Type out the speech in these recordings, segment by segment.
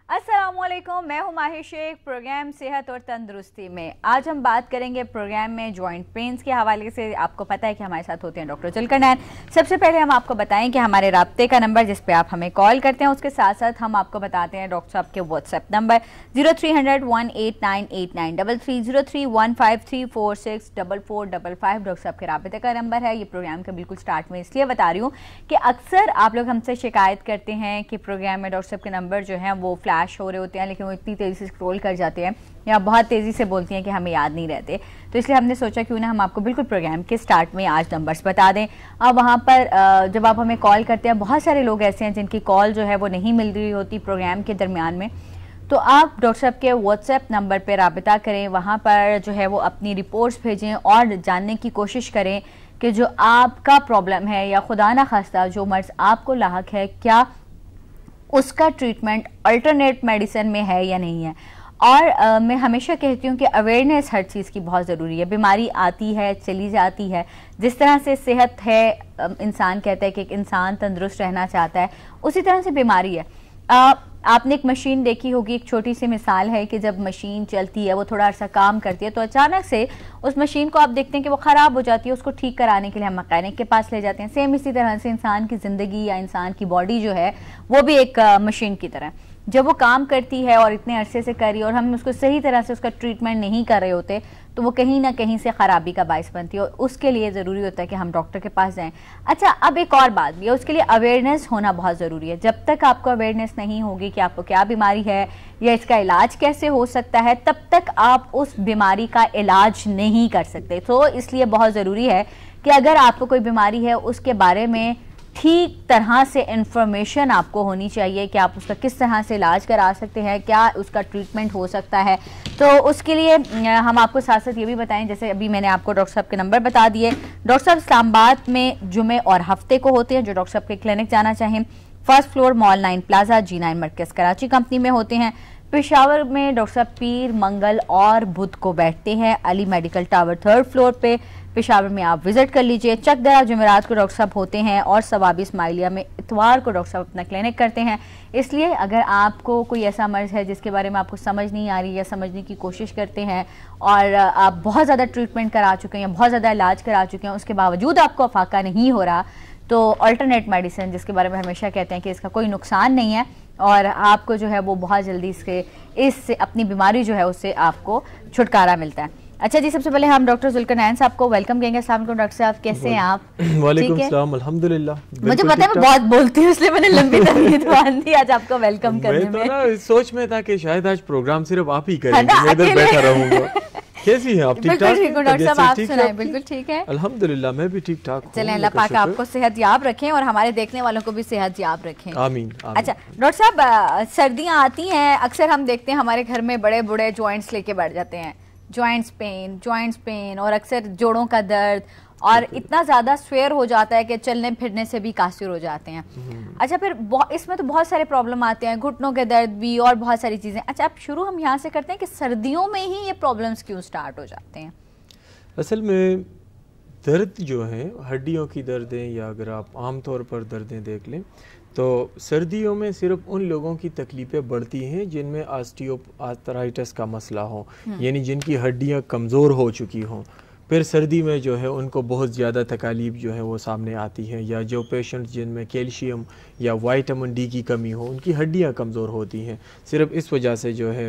अस्सलामुअलैकुम, मैं हूं माहिर शेख। प्रोग्राम सेहत और तंदुरुस्ती में आज हम बात करेंगे प्रोग्राम में जॉइंट पेन्स के हवाले से। आपको पता है कि हमारे साथ होते हैं डॉक्टर जुल्करनैन। सबसे पहले हम आपको बताएं कि हमारे राब्ते का नंबर जिस पे आप हमें कॉल करते हैं, उसके साथ साथ हम आपको बताते हैं डॉक्टर साहब के व्हाट्सएप नंबर 0300-189-8933, 0315346445 डॉक्टर साहब के राब्ते का नंबर है। ये प्रोग्राम का बिल्कुल स्टार्ट में इसलिए बता रही हूँ कि अक्सर आप लोग हमसे शिकायत करते हैं कि प्रोग्राम में डॉक्टर साहब के नंबर जो है वो फ्लैश हो रहे होते हैं, लेकिन वो इतनी तेज़ी से स्क्रॉल कर जाते हैं या बहुत तेज़ी से बोलती हैं कि हमें याद नहीं रहते। तो इसलिए हमने सोचा क्यों ना हम आपको बिल्कुल प्रोग्राम के स्टार्ट में आज नंबर्स बता दें। अब वहाँ पर जब आप हमें कॉल करते हैं, बहुत सारे लोग ऐसे हैं जिनकी कॉल जो है वो नहीं मिल रही होती प्रोग्राम के दरमियान में, तो आप डॉक्टर साहब के व्हाट्सएप नंबर पर राबिता करें। वहाँ पर जो है वो अपनी रिपोर्ट्स भेजें और जानने की कोशिश करें कि जो आपका प्रॉब्लम है या खुदा ना खास्ता जो मर्ज़ आपको लाहक है, क्या उसका ट्रीटमेंट अल्टरनेट मेडिसिन में है या नहीं है। और मैं हमेशा कहती हूँ कि अवेयरनेस हर चीज़ की बहुत ज़रूरी है। बीमारी आती है, चली जाती है। जिस तरह से सेहत है, इंसान कहता है कि एक इंसान तंदुरुस्त रहना चाहता है, उसी तरह से बीमारी है। आपने एक मशीन देखी होगी, एक छोटी सी मिसाल है कि जब मशीन चलती है, वो थोड़ा अर्सा काम करती है, तो अचानक से उस मशीन को आप देखते हैं कि वो ख़राब हो जाती है। उसको ठीक कराने के लिए हम मैकेनिक के पास ले जाते हैं। सेम इसी तरह से इंसान की ज़िंदगी या इंसान की बॉडी जो है वो भी एक मशीन की तरह, जब वो काम करती है और इतने अरसे से करी और हम उसको सही तरह से उसका ट्रीटमेंट नहीं कर रहे होते, तो वो कहीं ना कहीं से ख़राबी का बायस बनती है और उसके लिए ज़रूरी होता है कि हम डॉक्टर के पास जाएं। अच्छा, अब एक और बात भी है, उसके लिए अवेयरनेस होना बहुत ज़रूरी है। जब तक आपको अवेयरनेस नहीं होगी कि आपको क्या बीमारी है या इसका इलाज कैसे हो सकता है, तब तक आप उस बीमारी का इलाज नहीं कर सकते। तो इसलिए बहुत ज़रूरी है कि अगर आपको कोई बीमारी है, उसके बारे में ठीक तरह से इंफॉर्मेशन आपको होनी चाहिए कि आप उसका किस तरह से इलाज करा सकते हैं, क्या उसका ट्रीटमेंट हो सकता है। तो उसके लिए हम आपको साथ साथ ये भी बताएं, जैसे अभी मैंने आपको डॉक्टर साहब के नंबर बता दिए। डॉक्टर साहब इस्लामाबाद में जुमे और हफ्ते को होते हैं। जो डॉक्टर साहब के क्लिनिक जाना चाहें, first floor mall 9 plaza G9 मरकज़ कराची कंपनी में होते हैं। पेशावर में डॉक्टर साहब पीर, मंगल और बुध को बैठते हैं Ali medical tower 3rd floor पे। पेशावर में आप विजिट कर लीजिए। चकदरा जुमेरात को डॉक्टर साहब होते हैं और सवाबी इस्माइलिया में इतवार को डॉक्टर साहब अपना क्लिनिक करते हैं। इसलिए अगर आपको कोई ऐसा मर्ज़ है जिसके बारे में आपको समझ नहीं आ रही या समझने की कोशिश करते हैं और आप बहुत ज़्यादा ट्रीटमेंट करा चुके हैं या बहुत ज़्यादा इलाज करा चुके हैं, उसके बावजूद आपको अफाका नहीं हो रहा, तो अल्टरनेट मेडिसिन जिसके बारे में हमेशा कहते हैं कि इसका कोई नुकसान नहीं है और आपको जो है वो बहुत जल्दी इससे अपनी बीमारी जो है उससे आपको छुटकारा मिलता है। अच्छा जी, सबसे पहले हम डॉक्टर जुल्करनैन साहब को वेलकम कहेंगे। अस्सलाम वालेकुम डॉक्टर साहब, कैसे हैं आप? वालेकुम सलाम, अल्हम्दुलिल्लाह। मुझे पता है मैं बहुत बोलती हूँ, इसलिए मैंने लंबी तमीज़ बांध दी आज आपको वेलकम करने में। मैं तो ना सोच में था कि शायद आज प्रोग्राम सिर्फ आप ही करेंगे, मैं इधर बैठा रहूंगा। कैसी हैं आप? ठीक ठाक? डॉक्टर साहब आप सुनाएं। बिल्कुल ठीक है, अल्हम्दुलिल्लाह, मैं भी ठीक ठाक हूं। चलें, अल्लाह पाक आपको सेहत याब रखें और हमारे देखने वालों को भी सेहत याब रखें। आमीन। अच्छा डॉक्टर साहब, सर्दियां आती हैं, अक्सर हम देखते हैं हमारे घर में बड़े बूढ़े जॉइंट्स लेके बैठ जाते हैं, जॉइंट्स पेन और अक्सर जोड़ों का दर्द और इतना ज़्यादा स्वेयर हो जाता है कि चलने फिरने से भी कासिर हो जाते हैं। अच्छा, फिर इसमें तो बहुत सारे प्रॉब्लम आते हैं, घुटनों के दर्द भी और बहुत सारी चीज़ें। अच्छा, अब शुरू हम यहाँ से करते हैं कि सर्दियों में ही ये प्रॉब्लम्स क्यों स्टार्ट हो जाते हैं? असल में दर्द जो है, हड्डियों की दर्दें या अगर आप आम तौर पर दर्दें देख लें तो सर्दियों में सिर्फ उन लोगों की तकलीफ़ें बढ़ती हैं जिनमें ऑस्टियोआर्थराइटिस का मसला हो, यानी जिनकी हड्डियां कमज़ोर हो चुकी हों। फिर सर्दी में जो है उनको बहुत ज़्यादा तकालीफ जो है वो सामने आती हैं, या जो पेशेंट्स जिनमें कैल्शियम या विटामिन डी की कमी हो, उनकी हड्डियां कमज़ोर होती हैं। सिर्फ इस वजह से जो है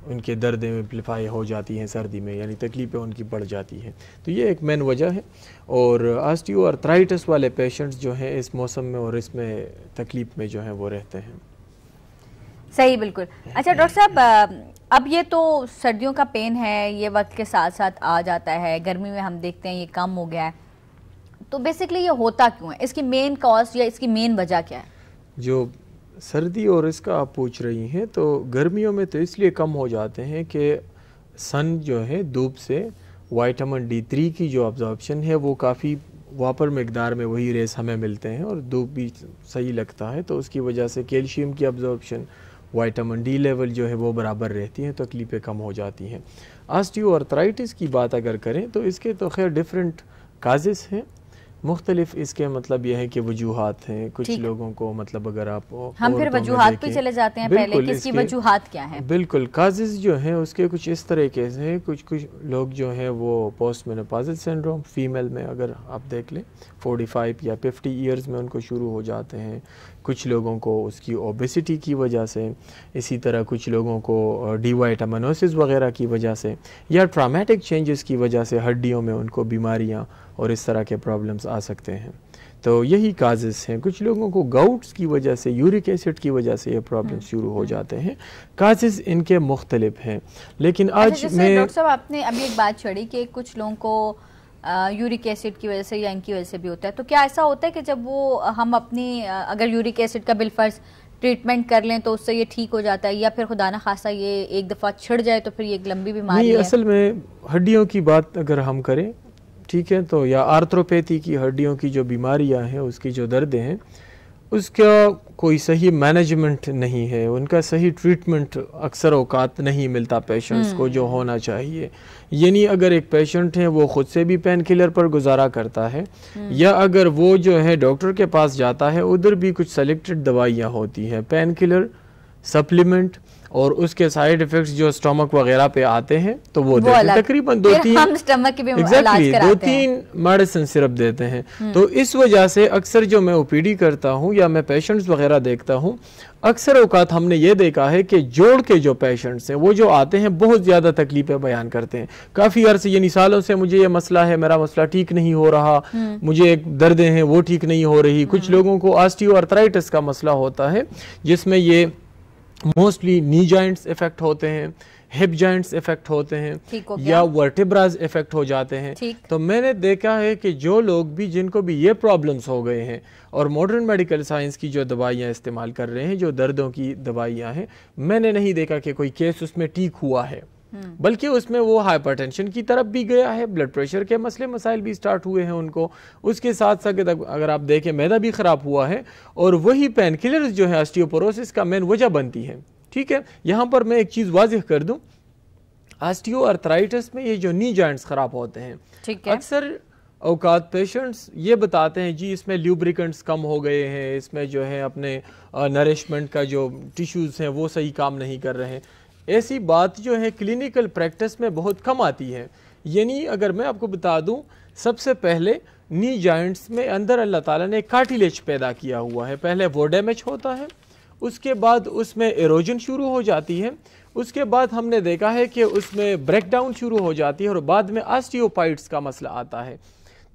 उनके दर्द एम्प्लीफाई हो जाती हैं सर्दी में, यानी तकलीफ़ें उनकी बढ़ जाती हैं। तो ये एक मेन वजह है। और ऑस्टियोआर्थराइटिस वाले पेशेंट्स जो हैं इस मौसम में और इसमें तकलीफ़ में जो है वो रहते हैं। सही, बिल्कुल। अच्छा डॉक्टर साहब, अब ये तो सर्दियों का पेन है, ये वक्त के साथ साथ आ जाता है। गर्मी में हम देखते हैं ये कम हो गया है, तो बेसिकली ये होता क्यों है? इसकी मेन कॉज या इसकी मेन वजह क्या है? जो सर्दी और इसका आप पूछ रही हैं, तो गर्मियों में तो इसलिए कम हो जाते हैं कि सन जो है धूप से विटामिन D3 की जो अब्जॉर्प्शन है वो काफ़ी वापर मकदार में वही रेस हमें मिलते हैं और धूप भी सही लगता है, तो उसकी वजह से कैल्शियम की अब्जॉर्प्शन, विटामिन डी लेवल जो है वो बराबर रहती हैं, तकलीफ़ें कम हो जाती हैं। ऑस्टियोआर्थराइटिस की बात अगर करें तो इसके तो खैर डिफरेंट काजेस हैं। मुख्तलिफ इसके मतलब यह है कि वजूहात हैं। कुछ लोगों को मतलब अगर आप हम फिर वजूहात पे चले जाते हैं पहले कि इसकी वजूहात क्या है। बिल्कुल, काजेज़ जो हैं उसके कुछ इस तरीके से हैं। कुछ लोग जो हैं वो पोस्ट मेनोपॉजल सिंड्रोम फीमेल में अगर आप देख लें 45 या 50 ईयर्स में उनको शुरू हो जाते हैं। कुछ लोगों को उसकी ओबेसिटी की वजह से, इसी तरह कुछ लोगों को डी वाइटामिनोसिस वगैरह की वजह से या ट्रॉमेटिक चेंजेस की वजह से हड्डियों में उनको बीमारियां और इस तरह के प्रॉब्लम्स आ सकते हैं। तो यही काजेज़ हैं। कुछ लोगों को गाउट्स की वजह से, यूरिक एसिड की वजह से ये प्रॉब्लम शुरू हो जाते हैं। काजेज़ इनके मुख्तलिफ हैं। लेकिन आज मैं डॉक्टर साहब आपने अभी एक बात छड़ी कि कुछ लोगों को यूरिक एसिड की वजह से या इनकी वजह से भी होता है, तो क्या ऐसा होता है कि जब वो हम अपनी अगर यूरिक एसिड का बिलफर्ज ट्रीटमेंट कर लें तो उससे ये ठीक हो जाता है, या फिर खुदा न खासा ये एक दफ़ा छिड़ जाए तो फिर ये एक लंबी बीमारी है? असल में हड्डियों की बात अगर हम करें, ठीक है, तो या आर्थ्रोपैथी की हड्डियों की जो बीमारियां हैं, उसकी जो दर्द हैं, उसका कोई सही मैनेजमेंट नहीं है, उनका सही ट्रीटमेंट अक्सर औकात नहीं मिलता पेशेंट्स को जो होना चाहिए। यानी अगर एक पेशेंट है वो ख़ुद से भी पेन किलर पर गुजारा करता है, या अगर वो जो है डॉक्टर के पास जाता है, उधर भी कुछ सेलेक्टेड दवाइयाँ होती हैं, पेन किलर, सप्लीमेंट और उसके साइड इफ़ेक्ट्स जो स्टमक वगैरह पे आते हैं तो वो देते हैं। तकरीबन दो तीन मेडिसिन सिर्फ देते हैं। तो इस वजह से अक्सर जो मैं ओपीडी करता हूँ या मैं पेशेंट्स वगैरह देखता हूँ, अक्सर औकात हमने ये देखा है कि जोड़ के जो पेशेंट्स हैं वो जो आते हैं बहुत ज़्यादा तकलीफें बयान करते हैं। काफ़ी अर्से यानी सालों से मुझे ये मसला है, मेरा मसला ठीक नहीं हो रहा, मुझे एक दर्दें हैं वो ठीक नहीं हो रही। कुछ लोगों को ऑस्टियोआर्थराइटिस का मसला होता है जिसमें ये मोस्टली नी जॉइंट्स इफेक्ट होते हैं, हिप जॉइंट्स इफेक्ट होते हैं या वर्टिब्राज इफेक्ट हो जाते हैं। तो मैंने देखा है कि जो लोग भी जिनको भी ये प्रॉब्लम्स हो गए हैं और मॉडर्न मेडिकल साइंस की जो दवाइयाँ इस्तेमाल कर रहे हैं, जो दर्दों की दवाइयाँ हैं, मैंने नहीं देखा कि कोई केस उसमें ठीक हुआ है, बल्कि उसमें वो हाइपरटेंशन की तरफ भी गया है, ब्लड प्रेशर के मसले मसाइल भी स्टार्ट हुए हैं उनको। उसके साथ साथ अगर आप देखें मैदा भी ख़राब हुआ है, और वही पेन किलर्स जो है ऑस्टियोपोरोसिस का मेन वजह बनती है। ठीक है, यहाँ पर मैं एक चीज़ वाज़िह कर दूँ, ऑस्टियोआर्थराइटिस में ये जो नी जॉइंट्स ख़राब होते हैं, अक्सर औकात पेशेंट्स ये बताते हैं जी इसमें ल्यूब्रिकेंट्स कम हो गए हैं, इसमें जो है अपने नरिशमेंट का जो टिश्यूज़ हैं वो सही काम नहीं कर रहे हैं। ऐसी बात जो है क्लिनिकल प्रैक्टिस में बहुत कम आती है। यानी अगर मैं आपको बता दूं, सबसे पहले नी जॉइंट्स में अंदर अल्लाह ताला ने कार्टिलेज पैदा किया हुआ है, पहले वो डैमेज होता है, उसके बाद उसमें एरोजन शुरू हो जाती है, उसके बाद हमने देखा है कि उसमें ब्रेकडाउन शुरू हो जाती है और बाद में ऑस्टियोपाइड्स का मसला आता है।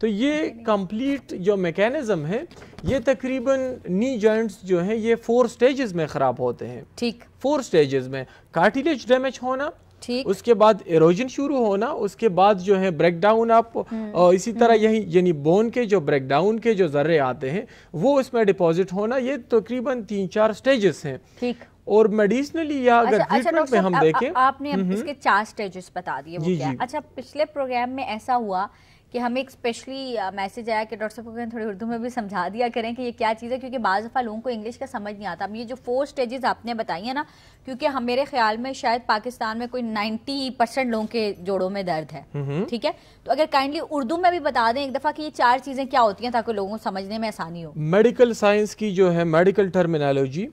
तो ये कंप्लीट जो मैकेनिज्म है, ये तकरीबन नी जॉइंट्स जो हैं ये 4 स्टेजेस में ख़राब होते हैं। ठीक, 4 स्टेजेस में कार्टिलेज डैमेज होना, ठीक, उसके बाद एरोजन शुरू होना, उसके बाद जो है ब्रेकडाउन आप और इसी तरह यही यानी बोन के जो ब्रेकडाउन के जो जर्रे आते हैं वो उसमें डिपॉजिट होना, ये तकरीबन 3-4 स्टेजेस हैं। ठीक, और मेडिसिनली या अगर ट्रीटमेंट में हम देखें, आपने इसके 4 स्टेजेस बता दिए, वो क्या? अच्छा, पिछले प्रोग्राम में ऐसा हुआ कि हमें एक स्पेशली मैसेज आया कि डॉक्टर साहब को थोड़ी उर्दू में भी समझा दिया करें कि ये क्या चीज़ है, क्योंकि बाज़ दफ़ा लोगों को इंग्लिश का समझ नहीं आता। अब ये जो 4 स्टेजेस आपने बताई है ना, क्योंकि मेरे ख्याल में शायद पाकिस्तान में कोई 90% लोगों के जोड़ों में दर्द है, ठीक है, तो अगर काइंडली उर्दू में भी बता दें एक दफ़ा कि ये 4 चीज़ें क्या होती हैं ताकि लोगों को समझने में आसानी हो। मेडिकल साइंस की जो है मेडिकल टर्मिनोलॉजी,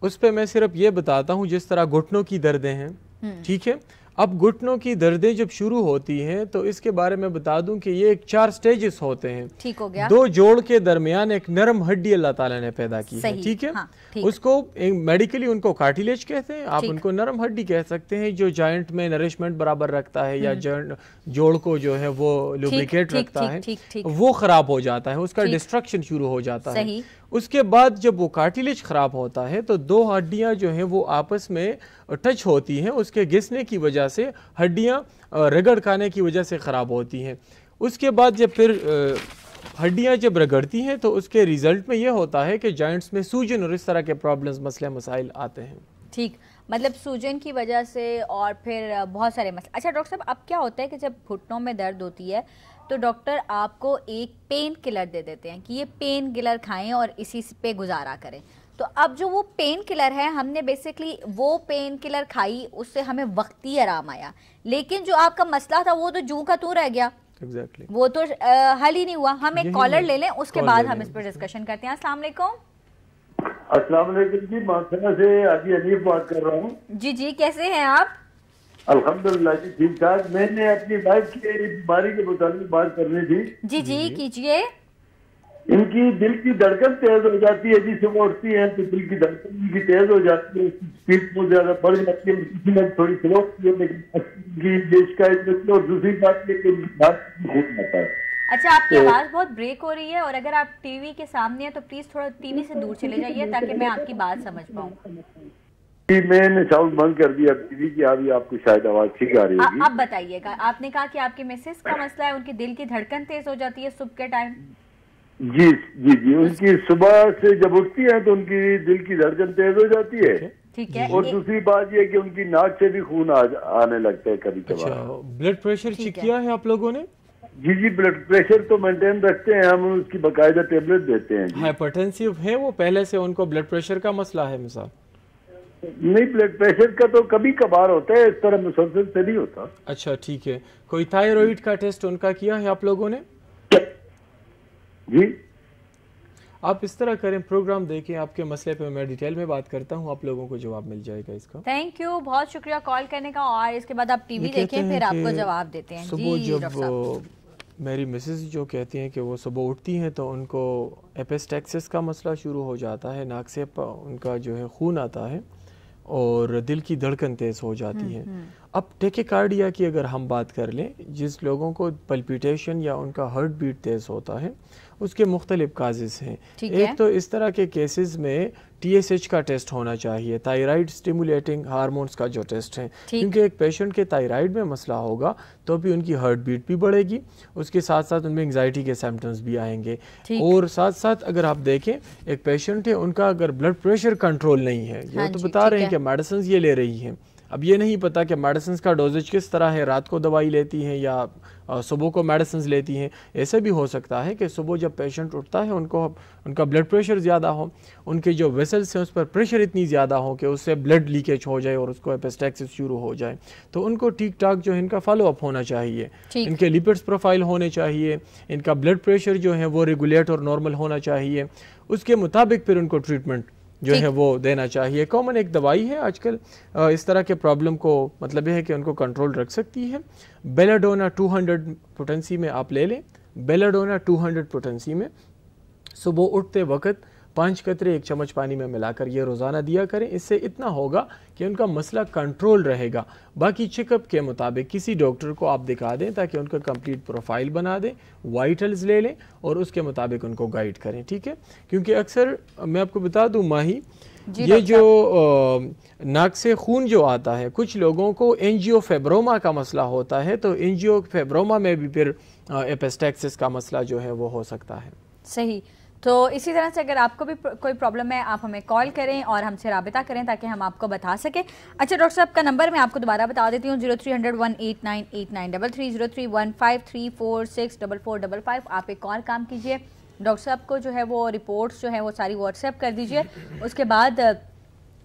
उस पर मैं सिर्फ ये बताता हूँ, जिस तरह घुटनों की दर्दें हैं, ठीक है, अब घुटनों की दर्दें जब शुरू होती हैं तो इसके बारे में बता दूं कि ये 4 स्टेजेस होते हैं। ठीक हो गया। 2 जोड़ के दरमियान एक नरम हड्डी अल्लाह ताला ने पैदा की है, ठीक है, हाँ, उसको मेडिकली उनको कार्टिलेज कहते हैं, आप उनको नरम हड्डी कह सकते हैं, जो जॉइंट में नरिशमेंट बराबर रखता है या जोड़ को जो है वो लुब्रिकेट रखता है, वो खराब हो जाता है, उसका डिस्ट्रक्शन शुरू हो जाता है। उसके बाद जब वो कार्टिलेज ख़राब होता है तो 2 हड्डियां जो हैं वो आपस में टच होती हैं, उसके घिसने की वजह से हड्डियां रगड़ खाने की वजह से ख़राब होती हैं। उसके बाद जब फिर हड्डियां जब रगड़ती हैं तो उसके रिज़ल्ट में ये होता है कि जॉइंट्स में सूजन और इस तरह के प्रॉब्लम्स, मसले मसाइल आते हैं। ठीक, मतलब सूजन की वजह से और फिर बहुत सारे मसले। अच्छा डॉक्टर साहब, अब क्या होता है कि जब घुटनों में दर्द होती है तो डॉक्टर आपको एक पेन किलर दे देते हैं कि ये पेन किलर खाएं और इसी पे गुजारा करें। तो अब जो वो पेन किलर है, हमने बेसिकली वो पेन किलर खाई, उससे हमें वक्ती आराम आया, लेकिन जो आपका मसला था वो तो जूं का तू रह गया, एग्जैक्टली वो तो हल ही नहीं हुआ। हम एक कॉलर ले लें, उसके बाद हम इस पर डिस्कशन करते हैं। अस्सलाम वालेकुम। अस्सलाम वालेकुम जी, मानसना से हाजी हनीफ बात कर रहा हूँ। जी जी, कैसे हैं आप? अल्हम्दुलिल्लाह जी, ठीक ठाक। मैंने अपनी वाइफ की बीमारी के मुताबिक बात करनी थी। जी जी कीजिए। इनकी दिल की धड़कन तेज हो जाती है जी, सुबह उठती है तो दिल की धड़कन इनकी तेज हो जाती है, स्पीड बहुत ज्यादा बढ़ जाती है। किसी में थोड़ी स्लो होती है, लेकिन ये शिकायत होती है। और दूसरी बात ये कि इनकी बात खूब आता है। अच्छा, आपकी आवाज बहुत ब्रेक हो रही है, और अगर आप टीवी के सामने हैं तो प्लीज थोड़ा टीवी से दूर चले जाइए ताकि मैं आपकी बात समझ पाऊँ। मैंने साउंड बंद कर दिया टीवी की, अभी आपको शायद आवाज ठीक आ रही होगी। अब बताइएगा। आपने कहा कि आपके मिसेस का मसला है, उनकी दिल की धड़कन तेज हो जाती है सुबह के टाइम। जी जी जी, उनकी सुबह से जब उठती है तो उनकी दिल की धड़कन तेज हो जाती है। ठीक है। और दूसरी बात ये कि उनकी नाक से भी खून आने लगता है कभी कभार। अच्छा, ब्लड प्रेशर चेक किया है आप लोगों ने? जी जी, ब्लड प्रेशर तो मेंटेन रखते हैं हम, उसकी बकायदा टेबलेट देते हैं जी। हाइपरटेंसिव है वो पहले से, उनको ब्लड प्रेशर का मसला है मिसाल? नहीं, ब्लड प्रेशर का तो कभी कभार होता है, इस तरह मुसलसल से नहीं होता। अच्छा ठीक है। कोई थायराइड का टेस्ट उनका किया है आप लोगों ने? जी, आप इस तरह करें, प्रोग्राम देखें, आपके मसले पे मैं डिटेल में बात करता हूँ, आप लोगों को जवाब मिल जाएगा इसका। थैंक यू, बहुत शुक्रिया कॉल करने का। और इसके बाद आप टीवी देखें, फिर आपको जवाब देते हैं। सुबह जी जब मेरी मिसेस जो कहती हैं कि वो सुबह उठती हैं तो उनको एपिस्टैक्सिस का मसला शुरू हो जाता है, नाक से उनका जो है खून आता है और दिल की धड़कन तेज़ हो जाती है। अब टेकिकार्डिया की अगर हम बात कर लें, जिस लोगों को पल्पिटेशन या उनका हार्ट बीट तेज़ होता है, उसके मुख्तलिफ काजेज़ हैं। एक तो इस तरह के केसेस में TSH का टेस्ट होना चाहिए, थायराइड स्टिमुलेटिंग हार्मोन्स का जो टेस्ट है, क्योंकि एक पेशेंट के थायराइड में मसला होगा तो भी उनकी हार्ट बीट भी बढ़ेगी, उसके साथ साथ उनमें एंग्जाइटी के सिम्टम्स भी आएंगे। और साथ साथ अगर आप देखें, एक पेशेंट है, उनका अगर ब्लड प्रेशर कंट्रोल नहीं है, ये तो बता रहे हैं कि मेडिसिन ये ले रही हैं, अब ये नहीं पता कि मेडिसिन का डोजेज किस तरह है, रात को दवाई लेती हैं या सुबह को मेडिसिन लेती हैं। ऐसे भी हो सकता है कि सुबह जब पेशेंट उठता है उनका ब्लड प्रेशर ज़्यादा हो, उनके जो वेसल्स हैं उस पर प्रेशर इतनी ज़्यादा हो कि उससे ब्लड लीकेज हो जाए और उसको एपिस्टैक्सिस शुरू हो जाए। तो उनको ठीक ठाक जो है इनका फॉलोअप होना चाहिए, इनके लिपिड्स प्रोफाइल होने चाहिए, इनका ब्लड प्रेशर जो है वो रेगुलेट और नॉर्मल होना चाहिए, उसके मुताबिक फिर उनको ट्रीटमेंट जो है वो देना चाहिए। कॉमन एक दवाई है आजकल इस तरह के प्रॉब्लम को, मतलब यह है कि उनको कंट्रोल रख सकती है। बेलाडोना 200 पोटेंसी में आप ले लें, बेलाडोना 200 पोटेंसी में सुबह उठते वक्त 5 कतरे 1 चम्मच पानी में मिलाकर ये रोज़ाना दिया करें। इससे इतना होगा कि उनका मसला कंट्रोल रहेगा। बाकी चेकअप के मुताबिक किसी डॉक्टर को आप दिखा दें ताकि उनका कंप्लीट प्रोफाइल बना दें, वाइटल्स ले लें और उसके मुताबिक उनको गाइड करें, ठीक है। क्योंकि अक्सर मैं आपको बता दूं माही, ये जो नाक से खून जो आता है, कुछ लोगों को एंजियोफेब्रोमा का मसला होता है, तो एंजियोफेब्रोमा में भी फिर एपिस्टैक्सिस का मसला जो है वो हो सकता है। सही। तो इसी तरह से अगर आपको भी कोई प्रॉब्लम है, आप हमें कॉल करें और हमसे राबिता करें ताकि हम आपको बता सकें। अच्छा डॉक्टर साहब का नंबर मैं आपको दोबारा बता देती हूँ, 0300 1898933, 0315346445। आप एक और काम कीजिए, डॉक्टर साहब को जो है वो रिपोर्ट्स जो है वो सारी व्हाट्सएप कर दीजिए। उसके बाद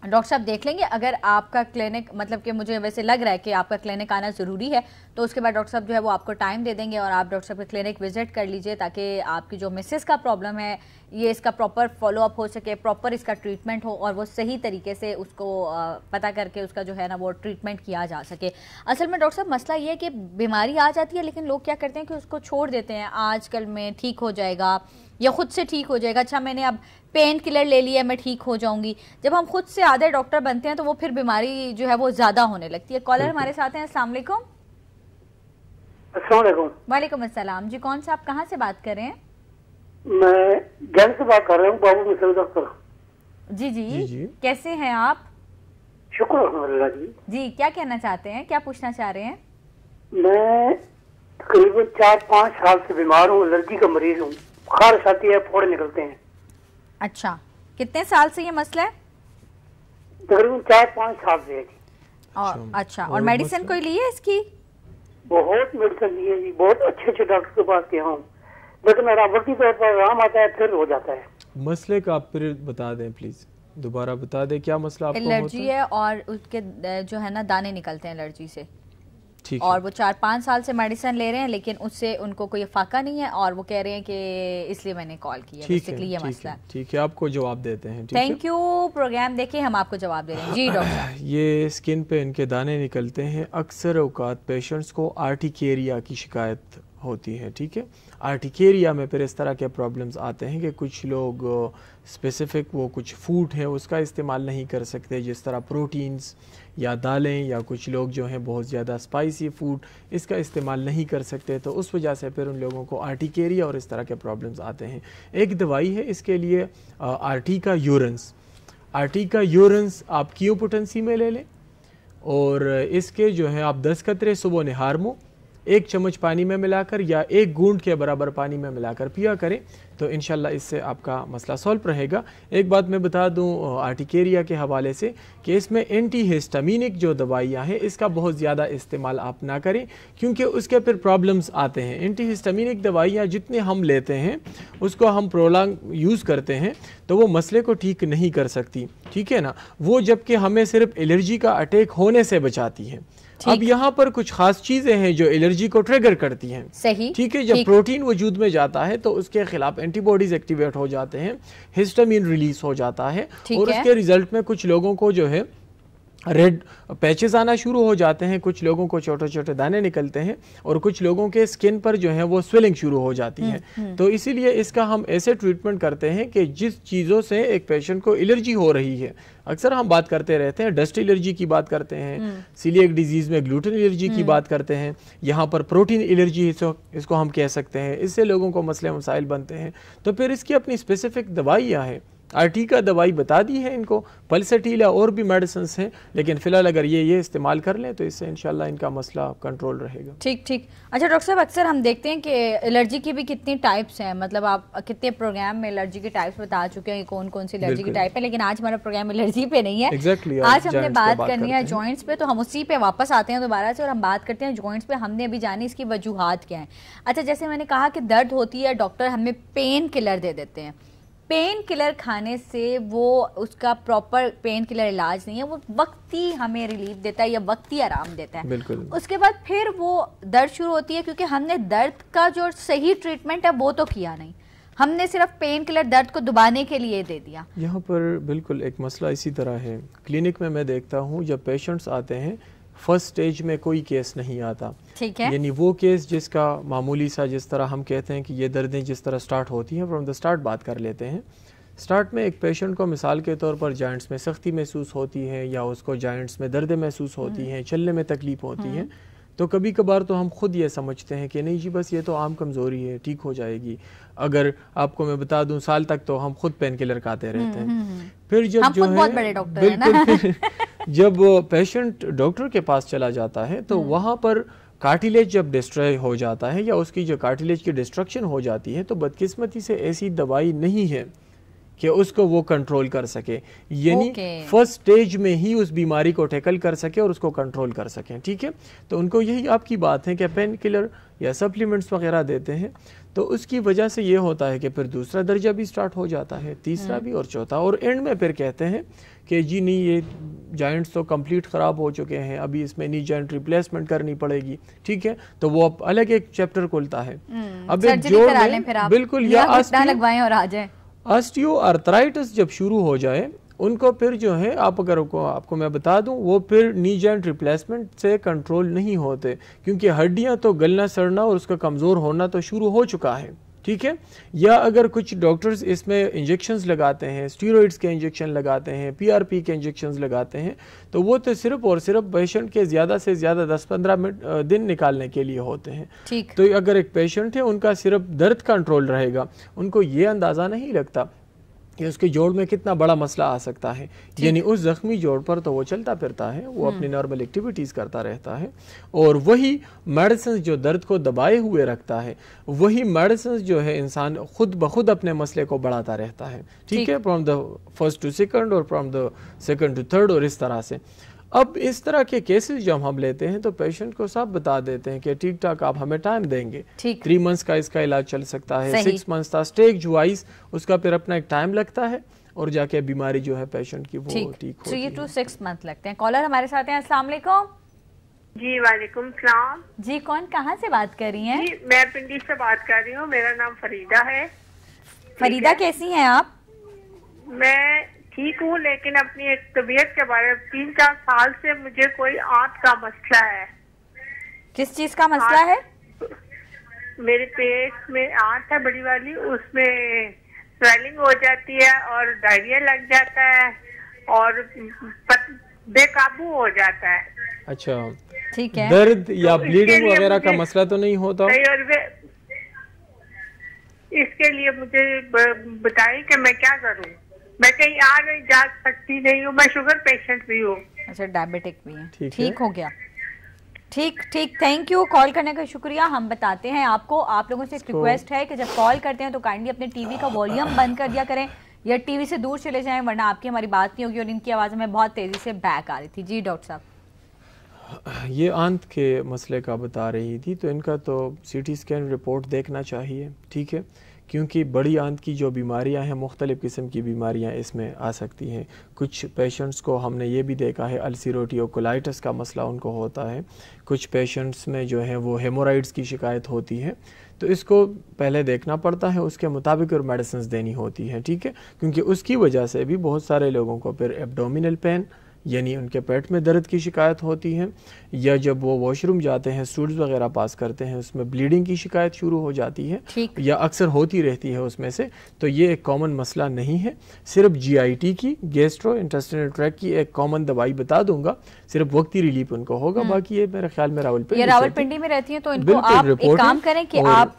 डॉक्टर साहब देख लेंगे। अगर आपका क्लिनिक, मतलब कि मुझे वैसे लग रहा है कि आपका क्लिनिक आना ज़रूरी है, तो उसके बाद डॉक्टर साहब जो है वो आपको टाइम दे देंगे और आप डॉक्टर साहब के क्लिनिक विजिट कर लीजिए ताकि आपकी जो मिसेस का प्रॉब्लम है ये इसका प्रॉपर फॉलोअप हो सके, प्रॉपर इसका ट्रीटमेंट हो और वो सही तरीके से उसको पता करके उसका जो है ना वो ट्रीटमेंट किया जा सके। असल में डॉक्टर साहब मसला ये है कि बीमारी आ जाती है लेकिन लोग क्या करते हैं कि उसको छोड़ देते हैं, आजकल में ठीक हो जाएगा या खुद से ठीक हो जाएगा, अच्छा मैंने अब पेन किलर ले लिया मैं ठीक हो जाऊंगी। जब हम खुद से आधे डॉक्टर बनते हैं तो वो फिर बीमारी जो है वो ज्यादा होने लगती है। कॉलर हमारे साथ हैं। अस्सलाम वालेकुम। अस्सलाम वालेकुम। वालेकुम अस्सलाम जी, कौन सा आप कहाँ से बात कर रहे हैं? मैं गैल से बात कर रहा हूँ, बाबू मिसल डॉक्टर। जी जी कैसे हैं आप? शुक्र अल्हम्दुलिल्लाह जी। जी क्या कहना चाहते हैं, क्या पूछना चाह रहे हैं? मैं तकरीबन 4-5 साल से बीमार हूँ, एलर्जी का मरीज हूँ, खारिश आती है, फोड़े निकलते हैं। अच्छा, कितने साल से ये मसला है? तकरीबन 4-5 साल से है जी। और अच्छा, और मेडिसिन कोई ली है इसकी? बहुत मेडिसिन ली है जी, बहुत अच्छे डॉक्टर के पास गया हूँ, लेकिन वक्ती तौर पर आराम आता है फिर हो जाता है। मसले का आप फिर बता दें प्लीज, दोबारा बता दें क्या मसला आपको होता है? एलर्जी है और उसके जो है ना दाने निकलते हैं एलर्जी से। और वो 4-5 साल से मेडिसिन ले रहे हैं, लेकिन उससे उनको कोई फाका नहीं है और वो कह रहे हैं कि इसलिए मैंने कॉल किया। बेसिकली ये मसला है। ठीक है, आपको जवाब देते हैं। थैंक यू, प्रोग्राम देखिए, हम आपको जवाब दे रहे हैं। जी डॉक्टर, ये स्किन पे इनके दाने निकलते हैं, अक्सर औकात पेशेंट्स को आर्टिकेरिया की शिकायत होती है। ठीक है, आर्टिकेरिया में फिर इस तरह के प्रॉब्लम्स आते हैं कि कुछ लोग स्पेसिफिक वो कुछ फूड है उसका इस्तेमाल नहीं कर सकते, जिस तरह प्रोटीन्स या दालें, या कुछ लोग जो हैं बहुत ज़्यादा स्पाइसी फूड इसका इस्तेमाल नहीं कर सकते, तो उस वजह से फिर उन लोगों को आर्टिकेरिया और इस तरह के प्रॉब्लम्स आते हैं। एक दवाई है इसके लिए आर्टिका यूरेंस। आर्टिका यूरेंस आप कियोपोटेंसी में ले लें और इसके जो है आप 10 कतरे सुबह निहार मुँह 1 चम्मच पानी में मिलाकर या 1 गूंद के बराबर पानी में मिलाकर पिया करें, तो इंशाल्लाह इससे आपका मसला सॉल्व रहेगा। एक बात मैं बता दूं आर्टिकेरिया के हवाले से कि इसमें एंटीहिस्टामिनिक जो दवाइयाँ हैं इसका बहुत ज़्यादा इस्तेमाल आप ना करें, क्योंकि उसके फिर प्रॉब्लम्स आते हैं। एंटीहिस्टामिनिक दवाइयाँ जितने हम लेते हैं उसको हम प्रोलॉन्ग यूज़ करते हैं तो वो मसले को ठीक नहीं कर सकती, ठीक है ना, वो जबकि हमें सिर्फ एलर्जी का अटैक होने से बचाती है। अब यहाँ पर कुछ खास चीजें हैं जो एलर्जी को ट्रिगर करती हैं। सही, ठीक है, जब प्रोटीन वजूद में जाता है तो उसके खिलाफ एंटीबॉडीज एक्टिवेट हो जाते हैं, हिस्टामिन रिलीज हो जाता है और उसके रिजल्ट में कुछ लोगों को जो है रेड पैचेस आना शुरू हो जाते हैं, कुछ लोगों को छोटे छोटे दाने निकलते हैं और कुछ लोगों के स्किन पर जो है वो स्वेलिंग शुरू हो जाती है। तो इसीलिए इसका हम ऐसे ट्रीटमेंट करते हैं कि जिस चीज़ों से एक पेशेंट को एलर्जी हो रही है, अक्सर हम बात करते रहते हैं डस्ट एलर्जी की बात करते हैं, सीलिएक डिजीज़ में ग्लूटेन एलर्जी की बात करते हैं, यहाँ पर प्रोटीन एलर्जी इसको हम कह सकते हैं, इससे लोगों को मसले मसाइल बनते हैं। तो फिर इसकी अपनी स्पेसिफिक दवाइयाँ हैं। आर्टिका दवाई बता दी है इनको, पल्सटील और भी मेडिसिन हैं, लेकिन फिलहाल अगर ये इस्तेमाल कर लें तो इससे इंशाल्लाह इनका मसला कंट्रोल रहेगा। ठीक ठीक। अच्छा डॉक्टर साहब, अक्सर हम देखते हैं कि एलर्जी की भी कितनी टाइप्स हैं, मतलब आप कितने प्रोग्राम में एलर्जी की टाइप्स बता चुके हैं, कौन कौन सी एलर्जी की टाइप है, लेकिन आज हमारा प्रोग्राम एलर्जी पे नहीं है। Exactly, आज हमने बात करनी है जॉइंट्स पे, तो हम उसी पे वापस आते हैं दोबारा से और हम बात करते हैं जॉइंट्स पे। हमने अभी जानी इसकी वजूहात क्या है। अच्छा, जैसे मैंने कहा कि दर्द होती है, डॉक्टर हमें पेन किलर दे देते हैं। पेन किलर खाने से वो उसका प्रॉपर पेन किलर इलाज नहीं है, वो वक्ती हमें रिलीफ देता है या वक्ती आराम देता है। बिल्कुल। उसके बाद फिर वो दर्द शुरू होती है, क्योंकि हमने दर्द का जो सही ट्रीटमेंट है वो तो किया नहीं, हमने सिर्फ पेन किलर दर्द को दबाने के लिए दे दिया। यहाँ पर बिल्कुल एक मसला इसी तरह है। क्लिनिक में मैं देखता हूँ जब पेशेंट्स आते हैं फर्स्ट स्टेज में कोई केस नहीं आता, ठीक है, यानी वो केस जिसका मामूली सा, जिस तरह हम कहते हैं कि ये दर्दें जिस तरह स्टार्ट होती हैं फ्रॉम द स्टार्ट बात कर लेते हैं। स्टार्ट में एक पेशेंट को मिसाल के तौर पर जॉइंट्स में सख्ती महसूस होती है या उसको जॉइंट्स में दर्दें महसूस होती हैं, चलने में तकलीफ होती है, तो कभी कभार तो हम खुद ये समझते हैं कि नहीं जी बस ये तो आम कमज़ोरी है, ठीक हो जाएगी। अगर आपको मैं बता दूं साल तक तो हम खुद पेन किलर खाते रहते हैं। फिर जब जो है बिल्कुल जब पेशेंट डॉक्टर के पास चला जाता है तो वहाँ पर कार्टिलेज जब डिस्ट्रॉय हो जाता है या उसकी जो कार्टिलेज की डिस्ट्रक्शन हो जाती है, तो बदकिस्मती से ऐसी दवाई नहीं है कि उसको वो कंट्रोल कर सके, यानी फर्स्ट स्टेज में ही उस बीमारी को टैकल कर सके और उसको कंट्रोल कर सकें। ठीक है, तो उनको यही आपकी बात है कि पेन किलर या सप्लीमेंट्स वगैरह देते हैं, तो उसकी वजह से ये होता है कि फिर दूसरा दर्जा भी स्टार्ट हो जाता है, तीसरा भी और चौथा, और एंड में फिर कहते हैं कि जी नहीं ये जॉइंट्स तो कंप्लीट ख़राब हो चुके हैं, अभी इसमें नी जॉइंट रिप्लेसमेंट करनी पड़ेगी। ठीक है, तो वो अब अलग एक चैप्टर खुलता है। अब एक जोड़ में बिल्कुल या लगवाएं और आ जाए। ऑस्टियोआर्थराइटिस जब शुरू हो जाए उनको फिर जो है आप अगर आपको मैं बता दूं वो फिर नी जॉइंट रिप्लेसमेंट से कंट्रोल नहीं होते, क्योंकि हड्डियां तो गलना सड़ना और उसका कमज़ोर होना तो शुरू हो चुका है। ठीक है, या अगर कुछ डॉक्टर्स इसमें इंजेक्शंस लगाते हैं, स्टीरॉइड्स के इंजेक्शन लगाते हैं, पीआरपी के इंजेक्शंस लगाते हैं, तो वो तो सिर्फ और सिर्फ पेशेंट के ज़्यादा से ज़्यादा 10-15 दिन निकालने के लिए होते हैं। तो अगर एक पेशेंट है उनका सिर्फ दर्द कंट्रोल रहेगा, उनको ये अंदाज़ा नहीं लगता कि उसके जोड़ में कितना बड़ा मसला आ सकता है, यानी उस जख्मी जोड़ पर तो वो चलता फिरता है, वो अपनी नॉर्मल एक्टिविटीज़ करता रहता है, और वही मेडिसिन जो दर्द को दबाए हुए रखता है, वही मेडिसिन जो है इंसान खुद ब खुद अपने मसले को बढ़ाता रहता है। ठीक है, from the first to second और from the second to third और इस तरह से। अब इस तरह के केसेस जब हम लेते हैं तो पेशेंट को सब बता देते हैं कि ठीक ठाक आप हमें टाइम देंगे, 3 मंथ्स का इसका इलाज चल सकता है, 6 मंथ्स का स्टेज वाइज उसका फिर अपना एक टाइम लगता है और जाके बीमारी जो है पेशेंट की वो ठीक होती है। 3 to 6 मंथ लगते हैं। कॉलर हमारे साथ हैं, अस्सलाम वालेकुम। जी वालेकुम सलाम। जी कौन कहाँ से बात कर रही हैं? जी मैं पिंडी से बात कर रही हूँ, मेरा नाम फरीदा है। फरीदा कैसी हैं आप? मैं ठीक हूँ, लेकिन अपनी एक तबीयत के बारे में 3-4 साल से मुझे कोई आंत का मसला है। किस चीज का मसला है? मेरे पेट में आंत है बड़ी वाली, उसमें स्वेलिंग हो जाती है और डायरिया लग जाता है और बेकाबू हो जाता है। अच्छा, ठीक है। दर्द या तो ब्लीडिंग वगैरह का मसला तो नहीं होता? इसके लिए मुझे बताइए कि मैं क्या करूं। मैं कहीं आ नहीं जा सकती नहीं हूँ, मैं शुगर पेशेंट भी हूँ। अच्छा, डायबिटिक भी है। ठीक हो गया। ठीक, थैंक यू कॉल करने का शुक्रिया। हम बताते हैं आपको। आप लोगों से एक रिक्वेस्ट है कि जब कॉल करते हैं तो काइंडली अपने टीवी का वॉल्यूम बंद कर दिया करें या टीवी से दूर चले जाएं, वरना आपकी हमारी बात नहीं होगी और इनकी आवाज़ में बहुत तेज़ी से बैक आ रही थी। जी डॉक्टर साहब, ये आंत के मसले का बता रही थी, तो इनका तो सीटी स्कैन रिपोर्ट देखना चाहिए, ठीक है, क्योंकि बड़ी आंत की जो बीमारियां हैं, मुख्तलिफ़ किस्म की बीमारियां इसमें आ सकती हैं। कुछ पेशेंट्स को हमने ये भी देखा है अल्सरोटियो कोलाइटिस का मसला उनको होता है। कुछ पेशेंट्स में जो है वो हेमोराइड्स की शिकायत होती है, तो इसको पहले देखना पड़ता है, उसके मुताबिक और मेडिसिन देनी होती है, ठीक है, क्योंकि उसकी वजह से भी बहुत सारे लोगों को फिर एब्डोमिनल पेन यानी उनके पेट में दर्द की शिकायत होती है, या जब वो वॉशरूम जाते हैं, स्टूल्स वगैरह पास करते हैं, उसमें ब्लीडिंग की शिकायत शुरू हो जाती है, या अक्सर होती रहती है उसमें से। तो ये एक कॉमन मसला नहीं है। सिर्फ GIT की, गैस्ट्रो इंटेस्टाइनल ट्रैक्ट की एक कॉमन दवाई बता दूंगा, सिर्फ वक्ती रिलीफ उनको होगा। बाकी ये मेरे ख्याल में रावलपिंडी में रहती है, तो इनको आप एक काम करें कि आप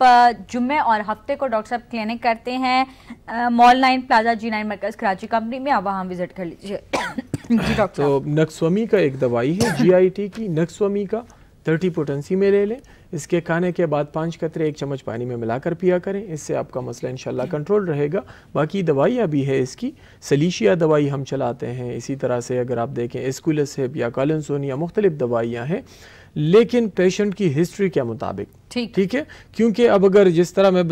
जुम्मे और हफ्ते को डॉक्टर साहब क्लिनिक करते हैं मॉल 9 प्लाजा G9 मरकज कराची कंपनी में, आप वहाँ विजिट कर लीजिए। तो नक्सवमी का एक दवाई है GIT की, नक्सवमी का 30 पोटेंसी में ले लें। इसके खाने के बाद 5 कतरे 1 चम्मच पानी में मिलाकर पिया करें, इससे आपका मसला इंशाल्लाह कंट्रोल रहेगा। बाकी दवाइयाँ भी है इसकी, सलीशिया दवाई हम चलाते हैं, इसी तरह से अगर आप देखें एस्कुलसिब या कॉलिनसोन या मुख्तलिफ दवाइयाँ हैं, लेकिन पेशेंट की हिस्ट्री के मुताबिक, ठीक है, क्योंकि अब अगर जिस तरह मैं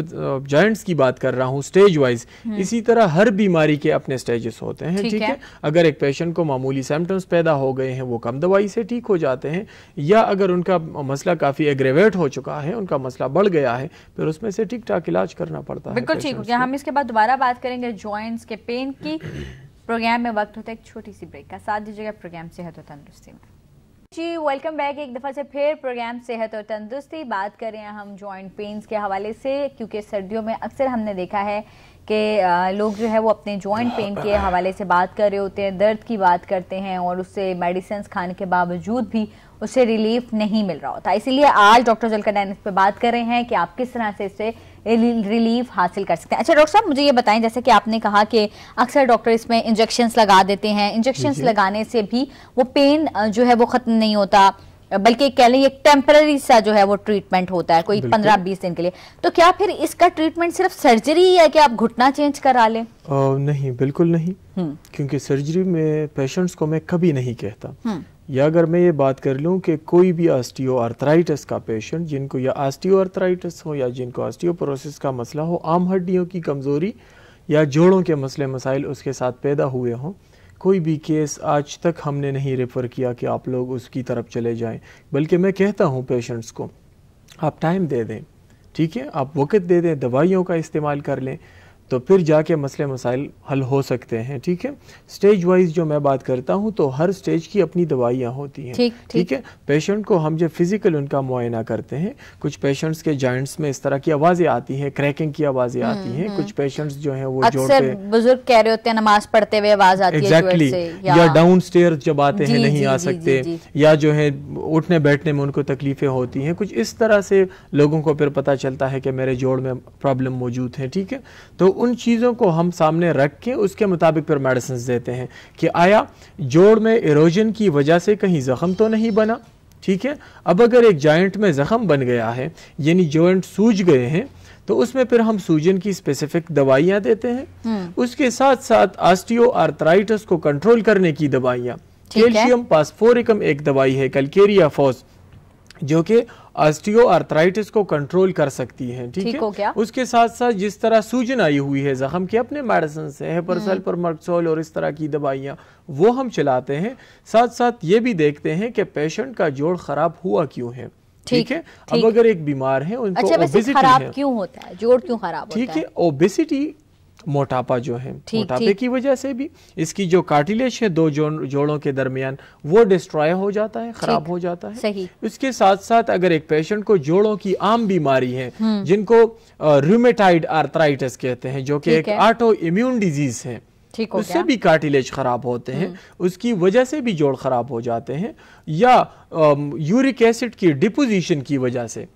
जॉइंट्स की बात कर रहा हूँ स्टेज वाइज, इसी तरह हर बीमारी के अपने स्टेजेस होते हैं, ठीक है। अगर एक पेशेंट को मामूली सिम्टम्स पैदा हो गए हैं, वो कम दवाई से ठीक हो जाते हैं, या अगर उनका मसला काफ़ी एग्रेवेट हो चुका है, उनका मसला बढ़ गया है, फिर उसमें से ठीक ठाक इलाज करना पड़ता है। बिल्कुल ठीक हो गया। हम इसके बाद दोबारा बात करेंगे जॉइंट्स के पेन की। प्रोग्राम में वक्त होता है एक छोटी सी ब्रेक का, साथ दीजिएगा प्रोग्राम सेहत और तंदुरुस्ती में। जी वेलकम बैक एक दफ़ा से फिर प्रोग्राम सेहत और तंदुरुस्ती। बात कर रहे हैं हम जॉइंट पेन्स के हवाले से, क्योंकि सर्दियों में अक्सर हमने देखा है कि लोग जो है वो अपने जॉइंट पेन के हवाले से बात कर रहे होते हैं, दर्द की बात करते हैं और उससे मेडिसिन खाने के बावजूद भी उससे रिलीफ नहीं मिल रहा होता। इसीलिए आज डॉक्टर जुल्करनैन इस पर बात कर रहे हैं कि आप किस तरह से इससे रिलीफ हासिल कर सकते हैं। अच्छा डॉक्टर साहब, मुझे ये बताएं, जैसे कि आपने कहा कि अक्सर डॉक्टर इसमें इंजेक्शंस लगा देते हैं, इंजेक्शंस लगाने से भी वो पेन जो है वो खत्म नहीं होता, बल्कि कह लें एक टेम्पररी सा जो है वो ट्रीटमेंट होता है, कोई 15-20 दिन के लिए। तो क्या फिर इसका ट्रीटमेंट सिर्फ सर्जरी है कि आप घुटना चेंज करा लें? नहीं, बिल्कुल नहीं, क्योंकि सर्जरी में पेशेंट्स को मैं कभी नहीं कहता। या अगर मैं ये बात कर लूँ कि कोई भी ऑस्टियोआर्थराइटिस का पेशेंट, जिनको या ऑस्टियोआर्थराइटिस हो या जिनको ऑस्टियोपोरोसिस का मसला हो, आम हड्डियों की कमज़ोरी या जोड़ों के मसले मसाइल उसके साथ पैदा हुए हों, कोई भी केस आज तक हमने नहीं रेफ़र किया कि आप लोग उसकी तरफ चले जाएं, बल्कि मैं कहता हूं पेशेंट्स को आप टाइम दे दें, ठीक है, आप वक़्त दे दें, दवाइयों का इस्तेमाल कर लें, तो फिर जाके मसले मसाइल हल हो सकते हैं, ठीक है। स्टेज वाइज जो मैं बात करता हूं, तो हर स्टेज की अपनी दवाइयां होती हैं, ठीक है। पेशेंट को हम जब फिजिकल उनका मुआयना करते हैं, कुछ पेशेंट्स के जॉइंट्स में इस तरह की आवाज़ें आती हैं, क्रैकिंग की आवाज़ें आती हैं, कुछ पेशेंट्स जो हैं वो जोड़ पे बुजुर्ग कह रहे होते हैं नमाज पढ़ते हुए आवाज आती है, एग्जैक्टली, या डाउन स्टेयर जब आते हैं नहीं आ सकते, या जो है उठने बैठने में उनको तकलीफें होती हैं, कुछ इस तरह से लोगों को फिर पता चलता है कि मेरे जोड़ में प्रॉब्लम मौजूद है, ठीक है। तो उन चीज़ों को हम सामने रख के उसके मुताबिक फिर मेडिसिन देते हैं कि आया जोड़ में इरोजन की वजह से कहीं जख्म तो नहीं बना, ठीक है। अब अगर एक जॉइंट में जख्म बन गया है, यानी जॉइंट सूज गए हैं, तो उसमें फिर हम सूजन की स्पेसिफिक दवाइयां देते हैं, उसके साथ साथ ऑस्टियोआर्थराइटिस को कंट्रोल करने की दवाइयां, कैल्शियम फास्फोरिकम एक दवाई है कैलकेरिया फॉस, जो कि ऑस्टियोआर्थराइटिस को कंट्रोल कर सकती है। ठीक है, उसके साथ साथ जिस तरह सूजन आई हुई है जख्म के, अपने मेडिसिन से हेपरसल्फरमर्क्सोल और इस तरह की दवाइयाँ वो हम चलाते हैं। साथ साथ ये भी देखते हैं कि पेशेंट का जोड़ खराब हुआ क्यों है। ठीक है, अब अगर एक बीमार है उनको ओबेसिटी है, क्यों होता है जोड़, क्यों खराब होता है? ठीक है, ओबेसिटी मोटापा जो है, मोटापे की वजह से भी इसकी जो कार्टिलेज है दो जोड़ों के दरमियान वो डिस्ट्रॉय हो जाता है, खराब हो जाता है। सही। इसके साथ साथ अगर एक पेशेंट को जोड़ों की आम बीमारी है जिनको रूमेटाइड आर्थराइटिस कहते हैं, जो कि एक ऑटो इम्यून डिजीज है, उससे भी कार्टिलेज खराब होते हैं, उसकी वजह से भी जोड़ खराब हो जाते हैं, या यूरिक एसिड की डिपोजिशन की वजह से,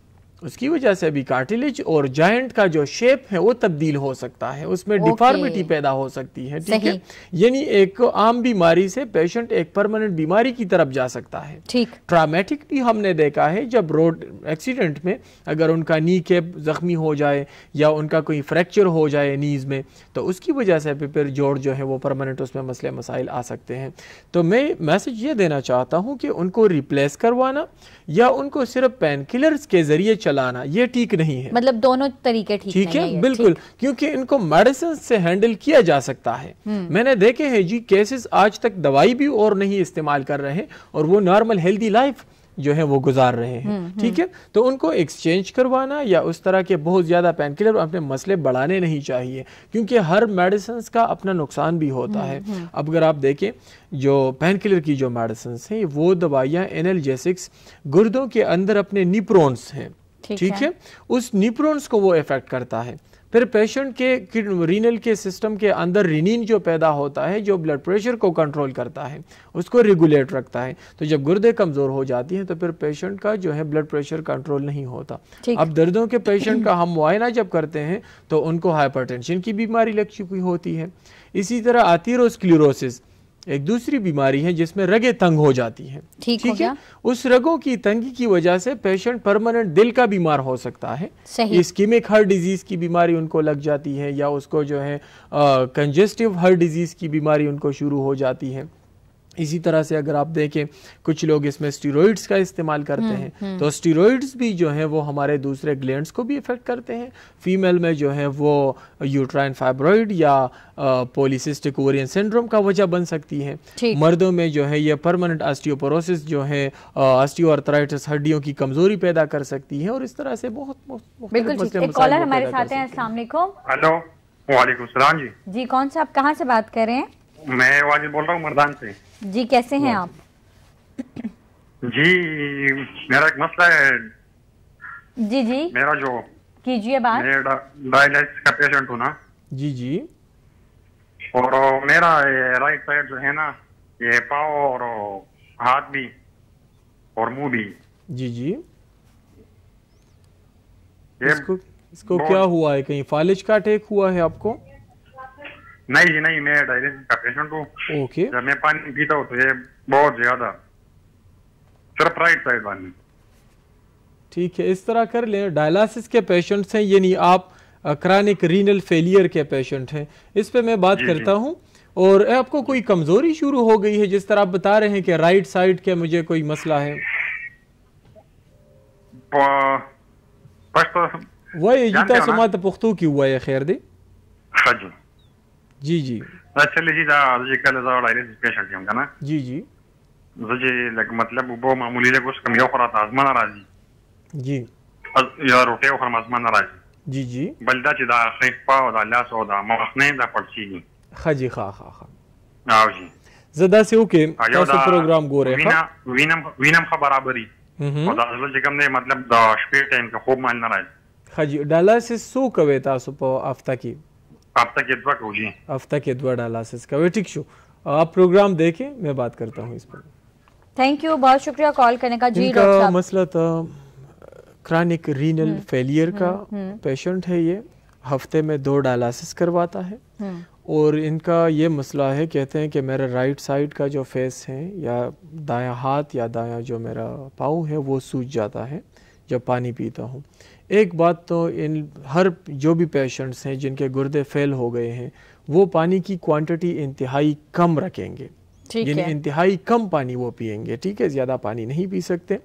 उसकी वजह से भी कार्टिलेज और जॉइंट का जो शेप है वो तब्दील हो सकता है, उसमें डिफॉर्मिटी पैदा हो सकती है। ठीक है, यानी एक आम बीमारी से पेशेंट एक परमानेंट बीमारी की तरफ जा सकता है। ठीक, ट्रॉमेटिक भी हमने देखा है, जब रोड एक्सीडेंट में अगर उनका नी कैप जख्मी हो जाए या उनका कोई फ्रैक्चर हो जाए नीज में, तो उसकी वजह से फिर जोड़ जो है वो परमानेंट उसमें मसले मसाइल आ सकते हैं। तो मैं मैसेज ये देना चाहता हूँ कि उनको रिप्लेस करवाना या उनको सिर्फ पेन किलर्स के जरिए चलाना ये ठीक नहीं है। मतलब दोनों तरीके ठीक है, बिल्कुल, क्योंकि इनको मेडिसिन से हैंडल किया जा सकता है। मैंने देखे हैं जी केसेस आज तक दवाई भी और नहीं इस्तेमाल कर रहे हैं और वो नॉर्मल हेल्दी लाइफ जो है वो गुजार रहे हैं। ठीक है, तो उनको एक्सचेंज करवाना या उस तरह के बहुत ज्यादा पेन किलर अपने मसले बढ़ाने नहीं चाहिए, क्योंकि हर मेडिसिन का अपना नुकसान भी होता है। अब अगर आप देखें जो पेन किलर की जो मेडिसिन हैं वो दवाइयाँ एनाल्जेसिक्स गुर्दों के अंदर अपने न्यूरॉन्स हैं, ठीक है, उस न्यूरॉन्स को वो इफेक्ट करता है। फिर पेशेंट के रीनल के सिस्टम के अंदर रिनिन जो पैदा होता है जो ब्लड प्रेशर को कंट्रोल करता है, उसको रेगुलेट रखता है। तो जब गुर्दे कमज़ोर हो जाती हैं तो फिर पेशेंट का जो है ब्लड प्रेशर कंट्रोल नहीं होता। अब दर्दों के पेशेंट का हम मुआयना जब करते हैं तो उनको हाइपरटेंशन की बीमारी लग चुकी होती है। इसी तरह आथीरोस्क्लेरोसिस एक दूसरी बीमारी है जिसमें रगें तंग हो जाती हैं। ठीक है, उस रगों की तंगी की वजह से पेशेंट परमानेंट दिल का बीमार हो सकता है। इस्कीमिक हार्ट डिजीज की बीमारी उनको लग जाती है, या उसको जो है कंजेस्टिव हार्ट डिजीज की बीमारी उनको शुरू हो जाती है। इसी तरह से अगर आप देखें कुछ लोग इसमें स्टीरॉइड्स का इस्तेमाल करते हैं, तो स्टीरॉइड्स भी जो है वो हमारे दूसरे ग्लैंड्स को भी इफेक्ट करते हैं। फीमेल में जो है वो यूट्राइन फाइब्रॉइड या पॉलीसिस्टिक ओवरियन सिंड्रोम का वजह बन सकती है। मर्दों में जो है ये परमानेंट ऑस्टियोपोरोसिस जो है ऑस्टियोआर्थराइटिस हड्डियों की कमजोरी पैदा कर सकती है, और इस तरह से बहुत कॉलर हमारे साथ हैं। अस्सलाम वालेकुम। हेलो, वालेकुम सलाम जी। जी कौन सा, आप कहाँ से बात कर रहे हैं? मैं वाजिद बोल रहा हूँ मर्दान से। जी कैसे हैं आप? जी मेरा एक मसला है। जी जी मेरा जो कीजिए बात। मैं डायलिसिस का पेशेंट हूँ ना। जी जी। और मेरा राइट साइड जो है ना, ये पाँव और हाथ भी और मुंह भी। जी जी। इसको क्या हुआ है? कहीं फालिज का अटैक हुआ है आपको? नहीं जी नहीं, मैं डायलिसिस का पेशेंट हूँ। ओके। जब मैं पानी पीता हूँ तो ये बहुत ज्यादा, सिर्फ राइट साइड वाली। ठीक है, इस तरह कर लें। डायलिसिस के पेशेंट्स हैं, यानी आप क्रॉनिक रीनल फेलियर के पेशेंट हैं, इस पे मैं बात करता हूँ। और आपको कोई कमजोरी शुरू हो गई है, जिस तरह आप बता रहे हैं कि राइट साइड के मुझे कोई मसला है? वही जीता समात पुख्तू की हुआ है खैर दे। जी जी एक्चुअली जी कल डायलिसिस पेशेंट है ना। जी जी लग मतलब वो मामूली ले कुछ कमियों खरा आजमा नाराजी जी या रोटे खरा आजमा नाराजी जी जी बलदा चिदा खैफा और दा सोदा मखने दा पड़ची खाजी खा खा खा आओ जी ज़दा से ओके तासो प्रोग्राम गोरे वीनम बराबरी और दा जगम ने मतलब दा स्पीड टाइम का खूब मान नाराजी खाजी डायलिसिस सो कवे तासो प हफ्ता की हफ्ता के द्वा को जी हफ्ता के द्वा डायलिसिस का ठीक शो। आप प्रोग्राम देखें, मैं बात करता हूँ इस पर। थैंक यू, बहुत शुक्रिया कॉल करने का। जी डॉक्टर साहब, मसला था क्रॉनिक रीनल फेलियर का पेशेंट है, ये हफ्ते में 2 डायलिसिस करवाता है। और इनका ये मसला है, कहते हैं कि मेरा राइट साइड का जो फेस है या दायां हाथ या दायां जो मेरा पाँव है वो सूज जाता है जब पानी पीता हूँ। एक बात तो इन हर जो भी पेशेंट्स हैं जिनके गुर्दे फेल हो गए हैं वो पानी की क्वांटिटी इंतहाई कम रखेंगे, यानी इंतहाई कम पानी वो पिएंगे। ठीक है, ज़्यादा पानी नहीं पी सकते।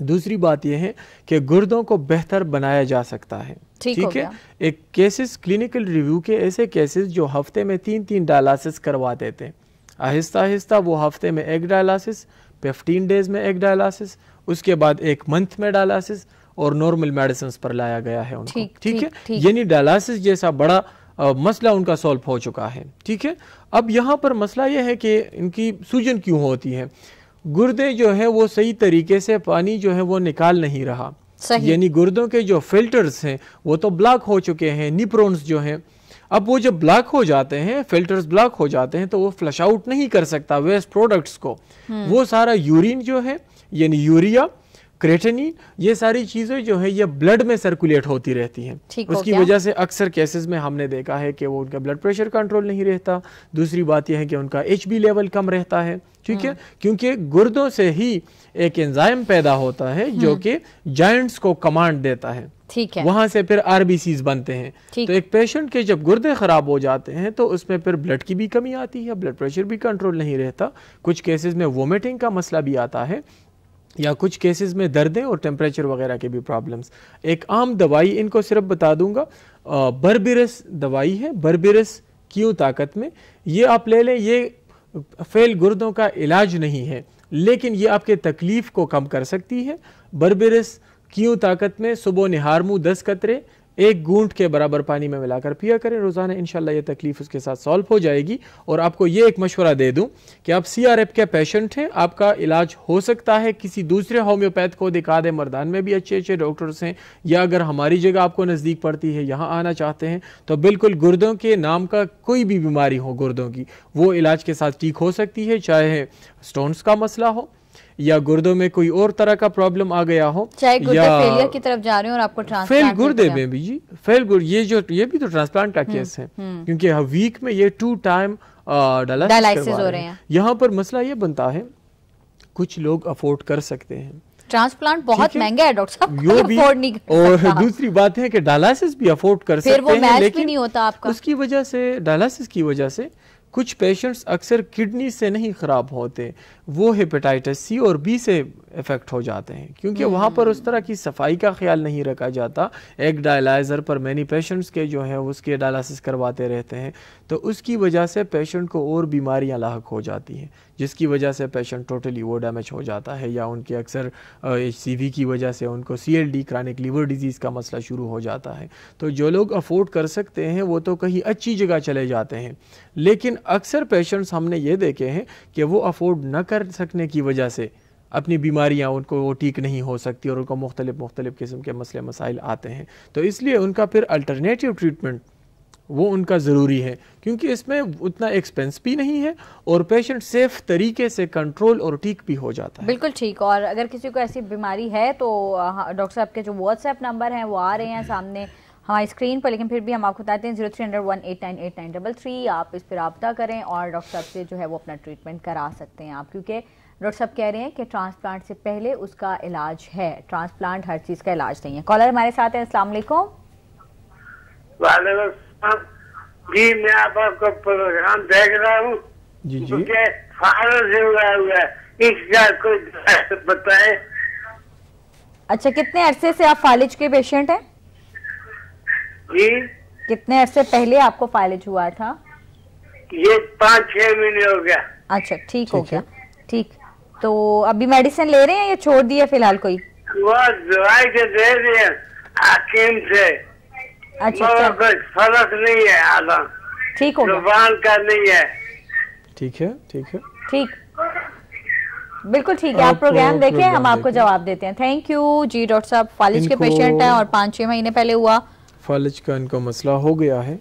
दूसरी बात यह है कि गुर्दों को बेहतर बनाया जा सकता है। ठीक है। एक केसेस क्लिनिकल रिव्यू के ऐसे केसेस जो हफ्ते में 3-3 डायलिसिस करवा देते हैं, आहिस्ता आहिस्ता वो हफ्ते में एक डायलिसिस, 15 डेज में एक डायलिसिस, उसके बाद 1 मंथ में डायलिसिस और नॉर्मल मेडिसिन पर लाया गया है उनको। ठीक है। यानी डायलिसिस जैसा बड़ा मसला उनका सॉल्व हो चुका है। ठीक है। अब यहाँ पर मसला यह है कि इनकी सूजन क्यों होती है। गुर्दे जो है वो सही तरीके से पानी जो है वो निकाल नहीं रहा, यानी गुर्दों के जो फिल्टर्स हैं वो तो ब्लॉक हो चुके हैं, निप्रोन्स जो हैं। अब वो जब ब्लॉक हो जाते हैं, फिल्टर्स ब्लॉक हो जाते हैं, तो वो फ्लश आउट नहीं कर सकता वेस्ट प्रोडक्ट्स को। वो सारा यूरिन जो है यानी यूरिया, क्रेटिनिन, ये सारी चीजें जो है ये ब्लड में सर्कुलेट होती रहती हैं। उसकी वजह से अक्सर केसेस में हमने देखा है कि वो उनका ब्लड प्रेशर कंट्रोल नहीं रहता। दूसरी बात यह है कि उनका HB लेवल कम रहता है। ठीक है। क्योंकि गुर्दों से ही एक एंजाइम पैदा होता है जो कि जॉइंट्स को कमांड देता है। ठीक है। वहां से फिर RBCs बनते हैं। तो एक पेशेंट के जब गुर्दे खराब हो जाते हैं तो उसमें फिर ब्लड की भी कमी आती है, ब्लड प्रेशर भी कंट्रोल नहीं रहता। कुछ केसेस में वोमिटिंग का मसला भी आता है, या कुछ केसेस में दर्दें और टेम्परेचर वगैरह के भी प्रॉब्लम्स। एक आम दवाई इनको सिर्फ बता दूंगा, बर्बिरस दवाई है, बर्बिरस क्यों ताकत में, ये आप ले लें। ये फेल गुर्दों का इलाज नहीं है, लेकिन ये आपके तकलीफ को कम कर सकती है। बर्बिरस क्यों ताकत में सुबह निहार मुँह 10 कतरे 1 घूंट के बराबर पानी में मिलाकर पिया करें रोजाना, इंशाल्लाह ये तकलीफ उसके साथ सॉल्व हो जाएगी। और आपको ये एक मशवरा दे दूं कि आप CRF के पेशेंट हैं, आपका इलाज हो सकता है किसी दूसरे होम्योपैथ को दिखा दें, मर्दान में भी अच्छे अच्छे डॉक्टर्स हैं, या अगर हमारी जगह आपको नज़दीक पड़ती है यहाँ आना चाहते हैं तो बिल्कुल गुर्दों के नाम का कोई भी बीमारी हो गुर्दों की, वो इलाज के साथ ठीक हो सकती है। चाहे स्टोन्स का मसला हो या गुर्दों में कोई और तरह का प्रॉब्लम आ गया हो, चाहे गुर्दे फेलियर की तरफ जा रहे हो और आपको ट्रांसप्लांट फेल गुर्दे में भी जी, फेल गुर्दे ये भी तो ट्रांसप्लांट का केस है, क्योंकि वीक में ये 2 टाइम डायलिसिस हो रहे हैं। यहाँ पर मसला ये बनता है, कुछ लोग अफोर्ड कर सकते हैं, ट्रांसप्लांट बहुत महंगा है डॉक्टर साहब, यो भी, और दूसरी बात है कि डायलिसिस भी अफोर्ड कर सकते हैं, लेकिन नहीं होता आपका। उसकी वजह से, डायलिसिस की वजह से कुछ पेशेंट्स अक्सर किडनी से नहीं खराब होते, वो हेपेटाइटिस C और B से इफेक्ट हो जाते हैं, क्योंकि वहाँ पर उस तरह की सफाई का ख्याल नहीं रखा जाता। एक डायलाइजर पर मैनी पेशेंट्स के जो है उसके डायलिसिस करवाते रहते हैं, तो उसकी वजह से पेशेंट को और बीमारियाँ लाहक हो जाती हैं, जिसकी वजह से पेशेंट टोटली वो डैमेज हो जाता है, या उनके अक्सर HCV की वजह से उनको CLD क्रॉनिक लीवर डिजीज़ का मसला शुरू हो जाता है। तो जो लोग अफोर्ड कर सकते हैं वो तो कहीं अच्छी जगह चले जाते हैं, लेकिन अक्सर पेशेंट्स हमने ये देखे हैं कि वो अफोर्ड न कर सकने की वजह से अपनी बीमारियां उनको वो ठीक नहीं हो सकती और उनको मुख्तलिफ किस्म के मसले मसाइल आते हैं। तो इसलिए उनका फिर अल्टरनेटिव ट्रीटमेंट वो उनका ज़रूरी है, क्योंकि इसमें उतना एक्सपेंस भी नहीं है और पेशेंट सेफ तरीके से कंट्रोल और ठीक भी हो जाता है। बिल्कुल ठीक। और अगर किसी को ऐसी बीमारी है तो डॉक्टर साहब के जो व्हाट्सएप नंबर हैं वो आ रहे हैं सामने हमारी स्क्रीन पर, लेकिन फिर भी हम आपको बताते हैं 0301898933, आप इस पर रब्ता करें और डॉक्टर साहब से जो है वो अपना ट्रीटमेंट करा सकते हैं आप, क्योंकि डॉक्टर साहब कह रहे हैं कि ट्रांसप्लांट से पहले उसका इलाज है, ट्रांसप्लांट हर चीज़ का इलाज नहीं है। कॉलर हमारे साथ है, अस्सलाम वालेकुम। जी मैं आपका प्रोग्राम देख रहा हूँ, मुझे फाइल हुआ है, इसका कोई बताए। अच्छा, कितने अरसे से आप फालिज के पेशेंट हैं? जी कितने अरसे पहले आपको फालिज हुआ था? ये 5-6 महीने हो गया। अच्छा, ठीक हो गया। ठीक, तो अभी मेडिसिन ले रहे हैं या छोड़ दिया फिलहाल? कोई वो दवाई के दे दिए हकीम से। अच्छा, कोई फर्क नहीं है, आधा ठीक हो गया, का नहीं है। ठीक है, ठीक है, ठीक, बिल्कुल ठीक है। आप प्रोग्राम देखें, हम आपको जवाब देते हैं। Thank you ji. डॉक्टर साहब फालिज के पेशेंट हैं और 5-6 महीने पहले हुआ फालिज का इनको मसला हो गया है,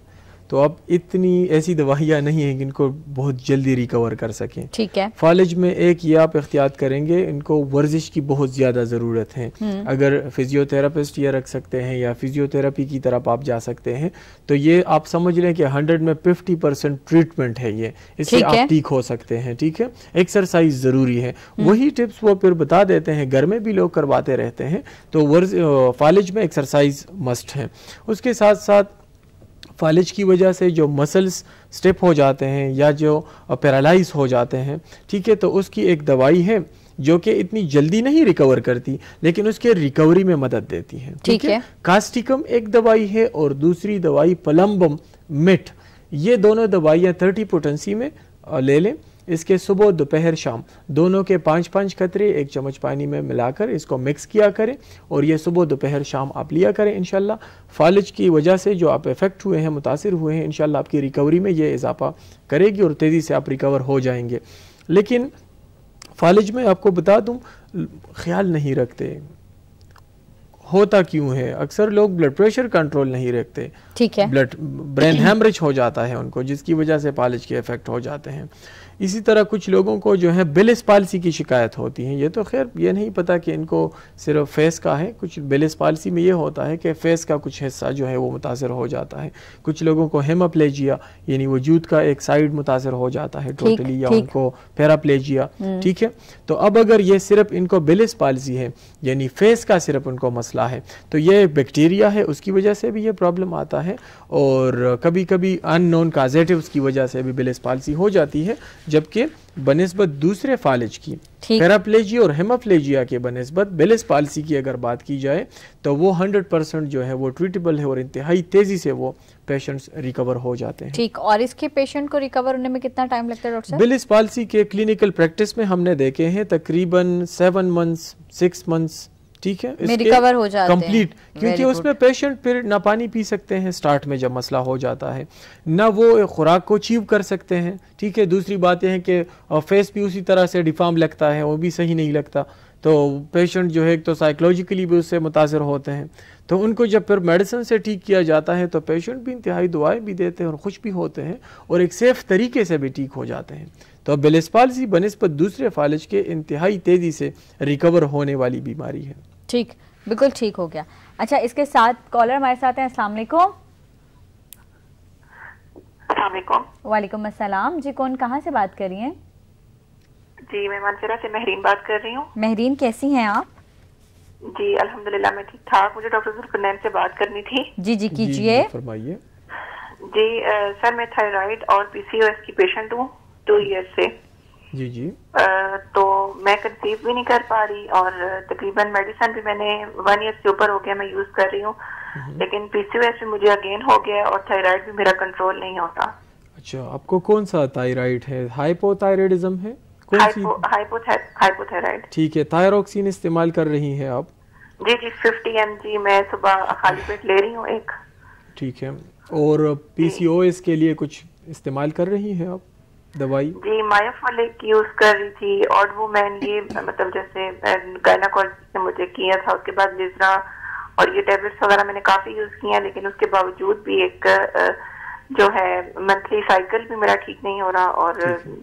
तो अब इतनी ऐसी दवाइयाँ नहीं है कि इनको बहुत जल्दी रिकवर कर सकें। ठीक है। फालिज में एक ये आप एहतियात करेंगे, इनको वर्जिश की बहुत ज़्यादा ज़रूरत है। अगर फिजियोथेरापिस्ट ये रख सकते हैं या फिजियोथेरेपी की तरफ आप जा सकते हैं, तो ये आप समझ लें कि 100 में 50% ट्रीटमेंट है ये, इससे आप ठीक हो सकते हैं। ठीक है। एक्सरसाइज ज़रूरी है, वही टिप्स वो फिर बता देते हैं, घर में भी लोग करवाते रहते हैं। तो फालिज में एक्सरसाइज मस्ट है। उसके साथ साथ फालिज की वजह से जो मसल्स स्टिफ हो जाते हैं या जो पैरालाइज हो जाते हैं, ठीक है, तो उसकी एक दवाई है जो कि इतनी जल्दी नहीं रिकवर करती लेकिन उसके रिकवरी में मदद देती हैं। ठीक है। कास्टिकम एक दवाई है और दूसरी दवाई पलम्बम मिट, ये दोनों दवाइयाँ 30 पोटेंसी में ले लें। इसके सुबह दोपहर शाम दोनों के 5-5 कतरे 1 चम्मच पानी में मिलाकर इसको मिक्स किया करें और ये सुबह दोपहर शाम आप लिया करें। इंशाल्लाह फालिज की वजह से जो आप इफ़ेक्ट हुए हैं, मुतासिर हुए हैं, इंशाल्लाह आपकी रिकवरी में ये इजाफा करेगी और तेज़ी से आप रिकवर हो जाएंगे। लेकिन फालिज में आपको बता दूं, ख्याल नहीं रखते, होता क्यों है? अक्सर लोग ब्लड प्रेशर कंट्रोल नहीं रखते, ठीक है, ब्रेन हैमरेज हो जाता है उनको, जिसकी वजह से फालिज के इफेक्ट हो जाते हैं। इसी तरह कुछ लोगों को जो है बिलिस पालिसी की शिकायत होती है। ये तो खैर ये नहीं पता कि इनको सिर्फ फेस का है, कुछ बिलिस पालिसी में ये होता है कि फेस का कुछ हिस्सा जो है वो मुतासर हो जाता है। कुछ लोगों को हेमाप्लेजिया यानी वजूद का एक साइड मुतासर हो जाता है टोटली, या उनको पैराप्लेजिया। ठीक है, तो अब अगर ये सिर्फ इनको बिलिस पालिसी है यानी फेस का सिर्फ उनको मसला है, तो ये बैक्टीरिया है, उसकी वजह से भी ये प्रॉब्लम आता है। और कभी कभी अननोन काजेटिव्स की वजह से भी बिलिस पालिसी हो जाती है, जबकि बनिस्बत दूसरे फालिज की पैराप्लेजिया और हेमाप्लेजिया के बनिस्बत बिलिस पालिसी की अगर बात की जाए तो वो 100% जो है वो ट्रीटेबल है और इंतहाई तेजी से वो पेशेंट्स रिकवर हो जाते हैं। ठीक, और इसके पेशेंट को रिकवर होने में कितना टाइम लगता है डॉक्टर साहब? बिलिस पालिसी के क्लिनिकल प्रैक्टिस में हमने देखे हैं तकरीबन 7 मंथ्स 6 मंथ्स, ठीक है, इसके रिकवर हो जाते कंप्लीट, क्योंकि उसमें पेशेंट फिर ना पानी पी सकते हैं स्टार्ट में जब मसला हो जाता है, ना वो खुराक को अचीव कर सकते हैं। ठीक है, दूसरी बात यह है कि फेस भी उसी तरह से डिफॉर्म लगता है, वो भी सही नहीं लगता, तो पेशेंट जो है एक तो साइकोलॉजिकली भी उससे मुतासर होते हैं। तो उनको जब फिर मेडिसिन से ठीक किया जाता है तो पेशेंट भी इंतहाई दुआएं भी देते हैं और खुश भी होते हैं और एक सेफ तरीके से भी ठीक हो जाते हैं। तो बिलिस पालिसी बनिस्बत दूसरे फालिज के इंतहाई तेजी से रिकवर होने वाली बीमारी है। ठीक, बिल्कुल ठीक हो गया। अच्छा, इसके साथ कॉलर हमारे साथ हैं। अस्सलाम वालेकुम। वालेकुम अस्सलाम जी, कौन कहाँ से बात कर रही हैं? जी, मैं मानसरा से महरीन बात कर रही हूँ। महरीन, कैसी हैं आप? जी अल्हम्दुलिल्लाह, मैं ठीक ठाक। मुझे डॉक्टर जुल्फरनैन से बात करनी थी। जी जी कीजिए, फरमाइए। जी सर, मैं थायराइड और पीसीओएस की पेशेंट हूँ 2 ईयर से। जी जी। तो मैं कंसीव भी नहीं कर पा रही और तकरीबन मेडिसिन भी मैंने 1 ईयर से ऊपर हो गया मैं यूज कर रही हूँ, लेकिन पीसीओएस भी मुझे अगेन हो गया और थायराइड भी मेरा कंट्रोल नहीं होता। अच्छा, आपको कौन सा थायराइड है? हाइपोथायराइडिज्म है? हाइपोथायराइड। ठीक है, थायरोक्सिन इस्तेमाल कर रही हैं आप? जी जी, 50 mg मैं सुबह खाली पेट ले रही हूँ एक। ठीक है, और पीसीओएस के लिए कुछ इस्तेमाल कर रही हैं आप दवाई? जी, मायोफोलिक यूज कर रही थी और वो मैंने ये मतलब जैसे गायनाकोलॉजिस्ट ने मुझे किया था, उसके बाद लिजरा और ये टैबलेट्स वगैरह मैंने काफी यूज किया, लेकिन उसके बावजूद भी एक जो है मंथली साइकिल भी मेरा ठीक नहीं हो रहा और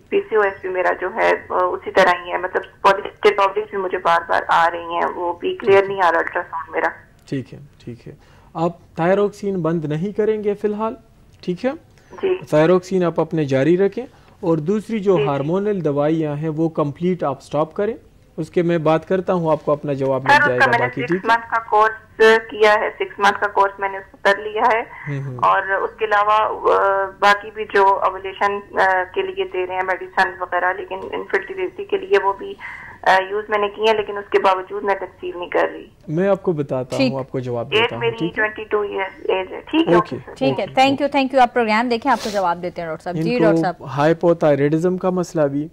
पीसीओएस भी मेरा जो है उसी तरह ही है, मतलब पॉलिसिस्टिक ओवरीज भी मुझे बार बार आ रही हैं, वो भी क्लियर नहीं आ रहा अल्ट्रासाउंड मेरा। ठीक है, ठीक है, आप थायरोक्सिन बंद नहीं करेंगे फिलहाल? ठीक है जी, थायरोक्सिन आप अपने जारी रखें और दूसरी जो हार्मोनल दवाइयाँ हैं वो कंप्लीट आप स्टॉप करें। उसके मैं बात करता हूँ, आपको अपना जवाब मिल जाएगा। बाकी ठीक है, 6 मंथ का कोर्स किया है, 6 मंथ का कोर्स मैंने उसको कर लिया है और उसके अलावा बाकी भी जो ओवुलेशन के लिए दे रहे हैं मेडिसिन वगैरह, लेकिन इनफर्टिलिटी के लिए वो भी यूज मैंने किया, लेकिन उसके बावजूद मैं कंसीव नहीं कर रही। मैं आपको बताता हूँ, आपको जवाब देता हूँ। मेरी 22 ईयर्स एज है। ठीक है, ठीक है, थैंक यू। आप प्रोग्राम देखें, आपको जवाब देते हैं डॉक्टर साहब। जी डॉक्टर साहब, हाइपोथायराइडिज्म का मसला भी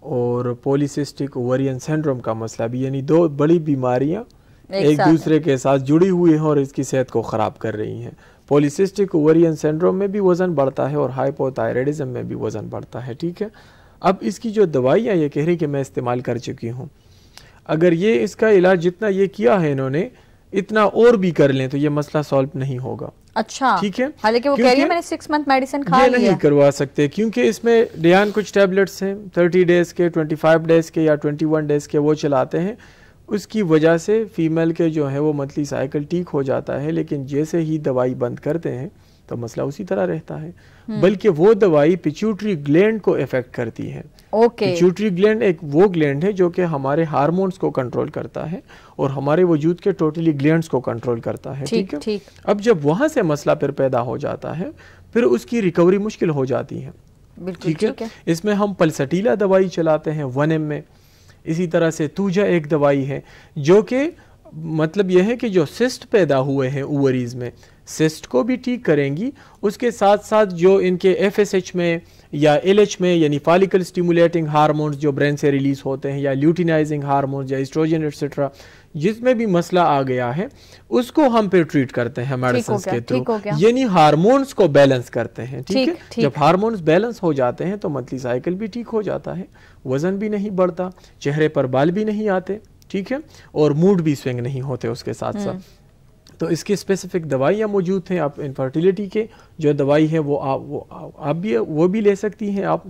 और पॉलीसिस्टिक ओवेरियन सिंड्रोम का मसला भी, यानी 2 बड़ी बीमारियां एक दूसरे के साथ जुड़ी हुई हैं और इसकी सेहत को ख़राब कर रही हैं। पॉलीसिस्टिक ओवेरियन सिंड्रोम में भी वज़न बढ़ता है और हाइपोथायराइडिज्म में भी वज़न बढ़ता है। ठीक है, अब इसकी जो दवाइयाँ ये कह रही कि मैं इस्तेमाल कर चुकी हूँ, अगर ये इसका इलाज जितना ये किया है इन्होंने इतना और भी कर लें तो ये मसला सॉल्व नहीं होगा। अच्छा, ठीक है, हालांकि वो कह रही है मैंने 6 मंथ मेडिसिन खा ली है। नहीं करवा सकते क्योंकि इसमें डियान कुछ टैबलेट्स हैं 30 डेज के, 25 डेज के या 21 डेज के वो चलाते हैं, उसकी वजह से फीमेल के जो है वो मंथली साइकिल ठीक हो जाता है, लेकिन जैसे ही दवाई बंद करते हैं तो मसला उसी तरह रहता है। बल्कि वो दवाई पिट्यूटरी ग्लैंड को इफेक्ट करती है। पिट्यूटरी ग्लैंड एक वो ग्लैंड है जो कि हमारे हार्मोन्स को कंट्रोल करता है और हमारे वजूद के टोटली ग्लैंड्स को कंट्रोल करता है। ठीक है, अब जब वहां से मसला फिर पैदा हो जाता है फिर उसकी रिकवरी मुश्किल हो जाती है। ठीक है, इसमें हम पल्सटीला दवाई चलाते हैं 1 mg में, इसी तरह से तूजा एक दवाई है जो कि मतलब यह है कि जो सिस्ट पैदा हुए हैं ओवरीज में, सिस्ट को भी ठीक करेंगी, उसके साथ साथ जो इनके FSH में या LH में यानी फॉलिकल स्टिमुलेटिंग हार्मोन्स जो ब्रेन से रिलीज होते हैं, या ल्यूटिनाइजिंग हार्मोन्स या एस्ट्रोजन एक्सेट्रा, जिसमें भी मसला आ गया है उसको हम पे ट्रीट करते हैं मेडिसिन के थ्रू, यानी हार्मोन्स को बैलेंस करते हैं। ठीक है, जब हार्मोन्स बैलेंस हो जाते हैं तो मंथली साइकिल भी ठीक हो जाता है, वजन भी नहीं बढ़ता, चेहरे पर बाल भी नहीं आते, ठीक है, और मूड भी स्विंग नहीं होते उसके साथ साथ। तो इसकी स्पेसिफिक दवाइयाँ मौजूद हैं। आप इनफर्टिलिटी के जो दवाई है वो भी ले सकती हैं आप,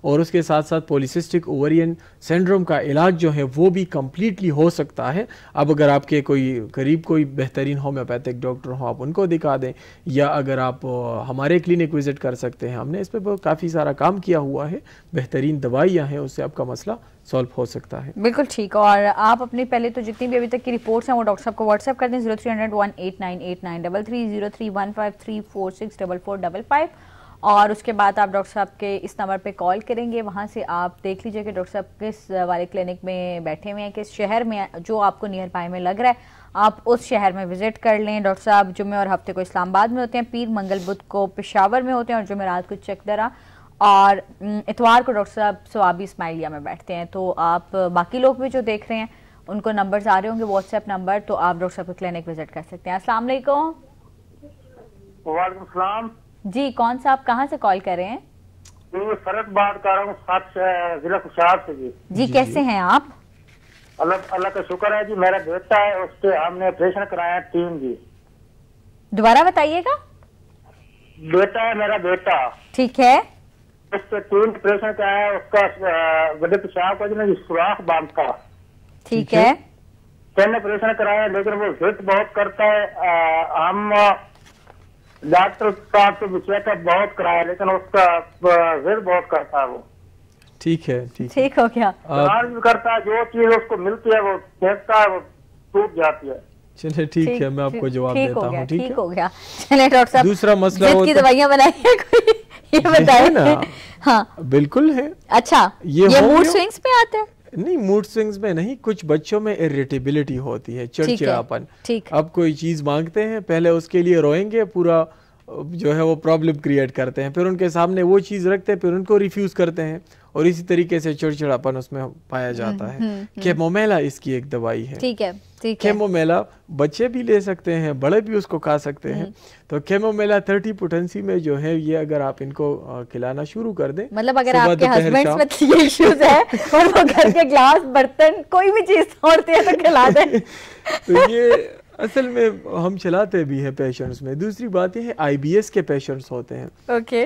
और उसके साथ साथ पॉलीसिस्टिक ओवरियन सिंड्रोम का इलाज जो है वो भी कम्प्लीटली हो सकता है। अब अगर आपके कोई बेहतरीन होम्योपैथिक डॉक्टर हो आप उनको दिखा दें, या अगर आप हमारे क्लिनिक विजिट कर सकते हैं, हमने इस पर काफ़ी सारा काम किया हुआ है, बेहतरीन दवाइयाँ हैं, उससे आपका मसला सॉल्व हो सकता है। बिल्कुल ठीक। और आप अपनी पहले तो जितनी भी अभी तक की रिपोर्ट्स हैं वो डॉक्टर साहब को व्हाट्सएप कर दें 0300189893 0315346445, और उसके बाद आप डॉक्टर साहब के इस नंबर पे कॉल करेंगे। वहाँ से आप देख लीजिए कि डॉक्टर साहब किस वाले क्लिनिक में बैठे हुए हैं, किस शहर में जो आपको नियर बाय में लग रहा है आप उस शहर में विजिट कर लें। डॉक्टर साहब जुम्मे और हफ्ते को इस्लामाबाद में होते हैं, पीर मंगल बुध को पेशावर में होते हैं, और जुमेरात को चकदरा, और इतवार को डॉक्टर साहब स्वाबी इस्माइलिया में बैठते हैं। तो आप बाकी लोग भी जो देख रहे हैं उनको नंबर्स आ रहे होंगे व्हाट्सएप नंबर, तो आप डॉक्टर साहब के क्लिनिक विजिट कर सकते हैं। अस्सलाम वालेकुम। वालेकुम सलाम जी, कौन सा, आप कहाँ से कॉल कर रहे हैं? फरत बात कर रहा हूँ, जिला खुशाब से जी। कैसे हैं आप? अल्लाह का शुक्र है जी। मेरा बेटा है, उसके हमने ऑपरेशन कराया 3 जी। दोबारा बताइएगा। बेटा है मेरा बेटा। ठीक है। उसके 3 ऑपरेशन कराया, उसका बड़े पेशाब का जो सुराख बांधता। ठीक है। 3 ऑपरेशन कराया, लेकिन वो जिद बहुत करता है। हम डॉक्टर साहब से चेकअप बहुत कराया, लेकिन उसका जिद बहुत करता है वो। ठीक है, ठीक हो गया। भी करता है, जो चीज उसको मिलती है वो फेंकता है, वो टूट जाती है। चलिए ठीक है, मैं आपको जवाब देता हूँ। ठीक हो गया। चलिए डॉक्टर साहब, दूसरा मसला की दवाइयाँ बनाइए कोई, ये बताइए ना। हाँ बिल्कुल है। अच्छा, ये मूड स्विंग्स पे आता है? नहीं, मूड स्विंग्स में नहीं, कुछ बच्चों में इरिटेबिलिटी होती है, चिड़चिड़ापन। अब कोई चीज मांगते हैं, पहले उसके लिए रोएंगे, पूरा जो है वो प्रॉब्लम क्रिएट करते हैं, फिर उनके सामने वो चीज रखते हैं, फिर उनको रिफ्यूज करते हैं, और इसी तरीके से चिड़चिड़ापन उसमें पाया जाता है। कैमोमेला इसकी एक दवाई है। ठीक है। कैमोमेला बच्चे भी ले सकते हैं, बड़े भी उसको खा सकते हैं। तो कैमोमेला 30 पोटेंसी में जो है, ये अगर आप इनको खिलाना शुरू कर दें, मतलब अगर आपके हस्बैंड में ये इश्यूज है और वो घर के ग्लास बर्तन कोई भी चीज तोड़ते हैं तो खिला दें। तो ये असल में हम चलाते भी हैं पेशेंट्स में। दूसरी बात ये है, IBS के पेशेंट्स होते हैं,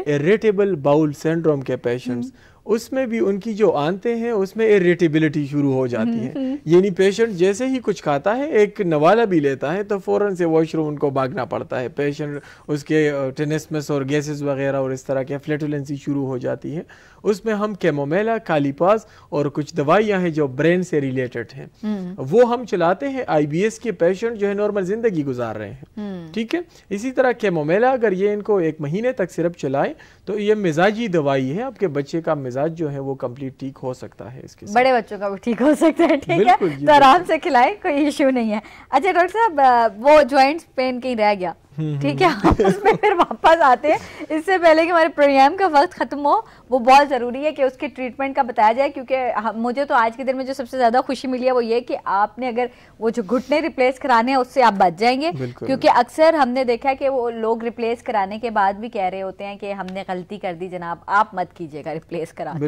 इरिटेबल बाउल सिंड्रोम के पेशेंट्स, उसमें भी उनकी जो आंतें हैं उसमें इरिटेबिलिटी शुरू हो जाती है। यानी पेशेंट जैसे ही कुछ खाता है, एक नवाला भी लेता है, तो फौरन से वॉशरूम उनको भागना पड़ता है। पेशेंट उसके टेनिसमस और गैसेस वगैरह और इस तरह के फ्लैटुलेंसी शुरू हो जाती है। उसमें हम कैमोमेला, कालीपास और कुछ दवाइयाँ हैं जो ब्रेन से रिलेटेड हैं, वो हम चलाते हैं। IBS के पेशेंट जो है नॉर्मल जिंदगी गुजार रहे हैं, ठीक है। इसी तरह कैमोमेला अगर ये इनको 1 महीने तक सिर्फ चलाए तो ये मिजाजी दवाई है, आपके बच्चे का मिजाज जो है वो कंप्लीट ठीक हो सकता है। इसके बड़े बच्चों का भी ठीक हो सकता है, ठीक है, तो आराम से खिलाएं, कोई इश्यू नहीं है। अच्छा डॉक्टर साहब, वो जॉइंट्स पेन कहीं रह गया, ठीक है, उसमें फिर वापस आते हैं। इससे पहले कि हमारे प्रोग्राम का वक्त खत्म हो, वो बहुत ज़रूरी है कि उसके ट्रीटमेंट का बताया जाए, क्योंकि मुझे तो आज के दिन में जो सबसे ज़्यादा खुशी मिली है वो ये कि आपने अगर वो जो घुटने रिप्लेस कराने हैं उससे आप बच जाएंगे। क्योंकि अक्सर हमने देखा कि वो लोग रिप्लेस कराने के बाद भी कह रहे होते हैं कि हमने गलती कर दी जनाब, आप मत कीजिएगा रिप्लेस करा के।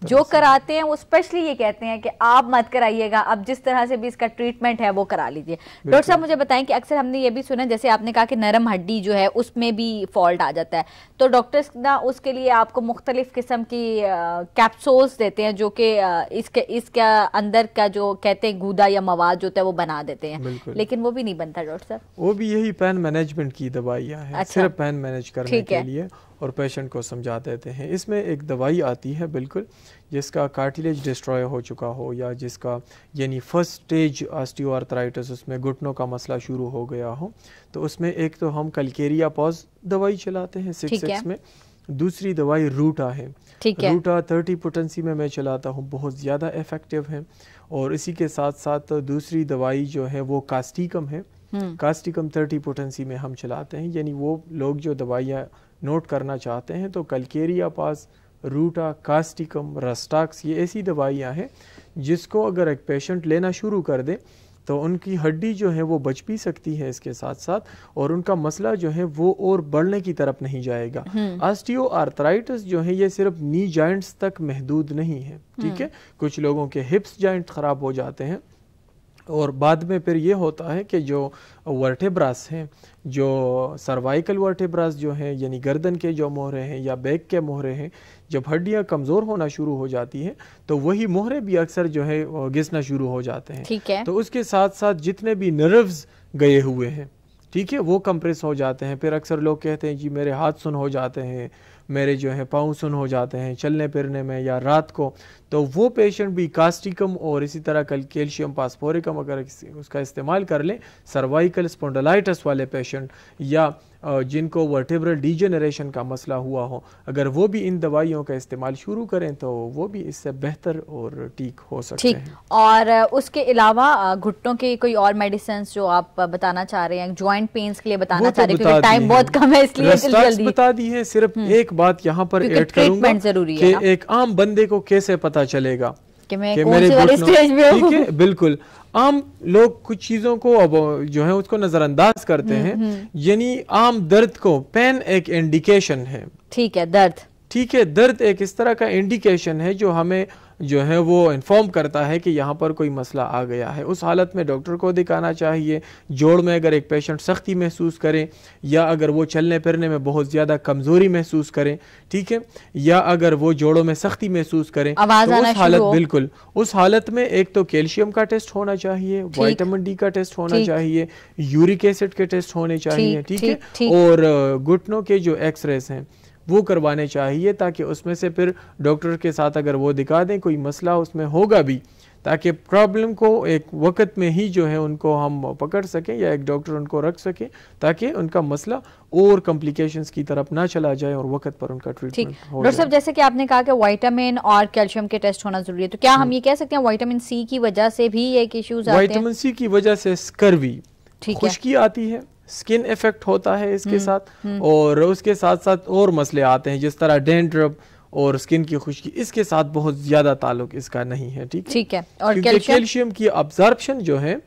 जो कराते हैं वो स्पेशली ये कहते हैं कि आप मत कराइएगा, अब जिस तरह से भी इसका ट्रीटमेंट है वो करा लीजिए। डॉक्टर साहब मुझे बताएं कि अक्सर हमने ये भी सुना, जैसे आपने कहा कि नरम हड्डी जो है उसमें भी फॉल्ट आ जाता है, तो डॉक्टर्स ना उसके लिए आपको मुख्तलिफ किस्म की कैप्सूल्स देते हैं जो कि इसके अंदर का जो कहते हैं गूदा या मवाद जो होता है वो बना देते हैं, लेकिन वो भी नहीं बनता डॉक्टर साहब। वो भी यही पेन मैनेजमेंट की दवाइयाँ हैं। अच्छा। सिर्फ पेन मैनेज करने के लिए, और पेशेंट को समझा देते हैं। इसमें एक दवाई आती है बिल्कुल, जिसका कार्टिलेज डिस्ट्रॉय हो चुका हो, या जिसका यानी फर्स्ट स्टेज ऑस्टियोआर्थराइटिस, उसमें घुटनों का मसला शुरू हो गया हो, तो उसमें एक तो हम कलकेरिया पॉज दवाई चलाते हैं 6 में, दूसरी दवाई रूटा है। ठीक है। रूटा 30 पोटेंसी में मैं चलाता हूँ, बहुत ज़्यादा इफ़ेक्टिव है। और इसी के साथ साथ दूसरी दवाई जो है वो कास्टिकम है। कास्टिकम 30 पोटेंसी में हम चलाते हैं। यानी वो लोग जो दवाइयाँ नोट करना चाहते हैं तो कलकेरिया पास, रूटा, कास्टिकम, रस्टाक्स, ये ऐसी दवाइयाँ हैं जिसको अगर एक पेशेंट लेना शुरू कर दे तो उनकी हड्डी जो है वो बच भी सकती है इसके साथ साथ, और उनका मसला जो है वो और बढ़ने की तरफ नहीं जाएगा। ऑस्टियोआर्थराइटिस जो है ये सिर्फ नी जॉइंट्स तक महदूद नहीं है, ठीक है। कुछ लोगों के हिप्स जॉइंट ख़राब हो जाते हैं और बाद में फिर ये होता है कि जो वर्टेब्रास हैं, जो सर्वाइकल वर्टेब्रास जो हैं, यानी गर्दन के जो मोहरे हैं या बैक के मोहरे हैं, जब हड्डियां कमज़ोर होना शुरू हो जाती हैं तो वही मोहरे भी अक्सर जो है घिसना शुरू हो जाते हैं। ठीक है। तो उसके साथ साथ जितने भी नर्व्स गए हुए हैं, ठीक है, वो कंप्रेस हो जाते हैं। फिर अक्सर लोग कहते हैं जी मेरे हाथ सुन हो जाते हैं, मेरे जो है पाँव सुन हो जाते हैं चलने फिरने में या रात को। तो वो पेशेंट भी कास्टिकम और इसी तरह कैल्शियम फास्फोरिकम अगर उसका इस्तेमाल कर लें, सर्वाइकल स्पॉन्डिलाइटिस वाले पेशेंट या जिनको वर्टेब्रल डीजेनरेशन का मसला हुआ हो, अगर वो भी इन दवाइयों का इस्तेमाल शुरू करें तो वो भी इससे बेहतर और ठीक हो सकते हैं। और उसके अलावा घुटनों के कोई और मेडिसिन जो आप बताना चाह रहे हैं, जॉइंट पेन्स के लिए बताना चाह रहे हैं, क्योंकि टाइम बहुत कम है इसलिए जल्दी बता दी है। सिर्फ एक बात यहाँ पर ऐड करूंगा कि एक आम बंदे को कैसे पता चलेगा कि मैं कौन सी वाली स्टेज में हूं। ठीक है, बिल्कुल। आम लोग कुछ चीजों को अब जो है उसको नजरअंदाज करते हैं। यानी आम दर्द को पेन एक इंडिकेशन है, ठीक है, दर्द, ठीक है, दर्द एक इस तरह का इंडिकेशन है जो हमें जो है वो इन्फॉर्म करता है कि यहाँ पर कोई मसला आ गया है। उस हालत में डॉक्टर को दिखाना चाहिए। जोड़ में अगर एक पेशेंट सख्ती महसूस करें या अगर वो चलने फिरने में बहुत ज़्यादा कमज़ोरी महसूस करें, ठीक है, या अगर वो जोड़ों में सख्ती महसूस करें तो उस हालत, बिल्कुल उस हालत में एक तो कैल्शियम का टेस्ट होना चाहिए, विटामिन डी का टेस्ट होना चाहिए, यूरिक एसिड के टेस्ट होने चाहिए, ठीक है, और घुटनों के जो एक्सरेस हैं वो करवाने चाहिए ताकि उसमें से फिर डॉक्टर के साथ अगर वो दिखा दें कोई मसला उसमें होगा भी, ताकि प्रॉब्लम को एक वक्त में ही जो है उनको हम पकड़ सकें या एक डॉक्टर उनको रख सके ताकि उनका मसला और कॉम्प्लिकेशंस की तरफ ना चला जाए और वक्त पर उनका ट्रीटमेंट हो। डॉक्टर साहब, जैसे कि आपने कहा कि विटामिन और कैल्शियम के टेस्ट होना जरूरी है, तो क्या हम ये कह सकते हैं विटामिन सी की वजह से भी एक इश्यूज आते हैं? विटामिन सी की वजह से स्कर्वी, खुश्की आती है, स्किन इफेक्ट होता है इसके साथ, और उसके साथ साथ और मसले आते हैं जिस तरह डैंड्रफ और स्किन की खुश्की, इसके साथ बहुत ज्यादा ताल्लुक इसका नहीं है, ठीक है। और कैल्शियम की अब्जॉर्प्शन जो है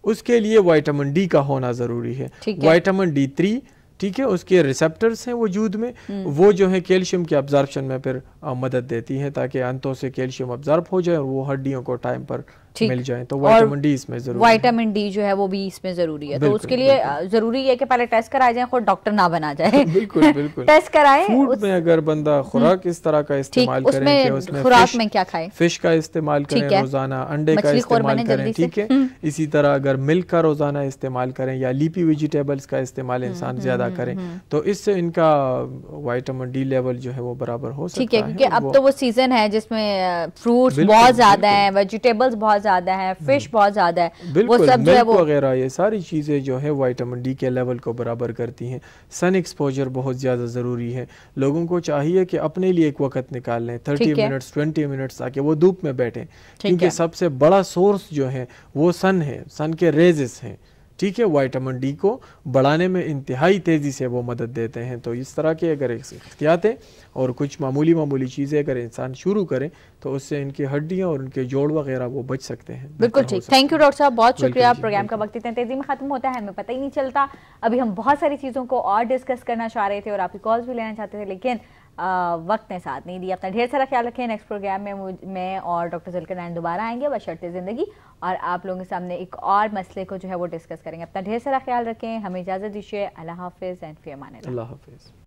उसके लिए विटामिन डी का होना जरूरी है। विटामिन D3, ठीक है, उसके रिसेप्टर्स हैं वजूद में, वो जो है कैल्शियम के अब्जॉर्प्शन में फिर मदद देती हैं ताकि अंतों से कैल्शियम अब्जॉर्ब हो जाए और वो हड्डियों को टाइम पर मिल जाए। तो विटामिन डी इसमें जरूरी है। विटामिन डी जो है वो भी इसमें जरूरी है, तो उसके लिए जरूरी है कि पहले टेस्ट कराए जाए, खुद डॉक्टर ना बना जाए। बिल्कुल बिल्कुल टेस्ट कराए। फूड में अगर बंदा खुराक इस तरह का इस्तेमाल करे कि उसमें खुराक में क्या खाए, फिश का इस्तेमाल करें रोजाना, अंडे का इस्तेमाल करें, ठीक है। इसी तरह अगर मिल्क का रोजाना इस्तेमाल करें या लीफी वेजिटेबल्स का इस्तेमाल इंसान ज्यादा करें तो इससे इनका विटामिन डी लेवल जो है वो बराबर हो सकता है। ठीक है, क्योंकि अब तो वो सीजन है जिसमें फ्रूट्स बहुत ज्यादा है, वेजिटेबल्स बहुत ज्यादा है, फिश बहुत ज्यादा है, बिल्कुल, वो सब जो है वो वगैरह ये सारी चीजें जो है विटामिन डी के लेवल को बराबर करती हैं। सन एक्सपोजर बहुत ज्यादा जरूरी है। लोगों को चाहिए कि अपने लिए एक वक्त निकाल लें, 30 मिनट्स 20 मिनट्स ताकि वो धूप में बैठें, क्योंकि सबसे बड़ा सोर्स जो है वो सन है, सन के रेजेस हैं, ठीक है। विटामिन डी को बढ़ाने में इंतहाई तेज़ी से वो मदद देते हैं। तो इस तरह के अगर एहतियातें और कुछ मामूली चीज़ें अगर इंसान शुरू करें तो उससे इनकी हड्डियां और उनके जोड़ वगैरह वो बच सकते हैं। बिल्कुल ठीक, थैंक यू डॉक्टर साहब, बहुत शुक्रिया। प्रोग्राम का वक्त इतने तेजी में खत्म होता है, हमें पता ही नहीं चलता। अभी हम बहुत सारी चीज़ों को और डिस्कस करना चाह रहे थे और आपकी कॉल्स भी लेना चाहते थे, लेकिन वक्त ने साथ नहीं दिया। अपना ढेर सारा ख्याल रखें। नेक्स्ट प्रोग्राम में मैं और डॉक्टर जुल्कर नैन दोबारा आएंगे बशर्ते ज़िंदगी, और आप लोगों के सामने एक और मसले को जो है वो डिस्कस करेंगे। अपना ढेर सारा ख्याल रखें, हमें इजाज़त दीजिए। अल्लाह हाफिज़ एंड फ़ी अमान अल्लाह। अल्लाह हाफिज़।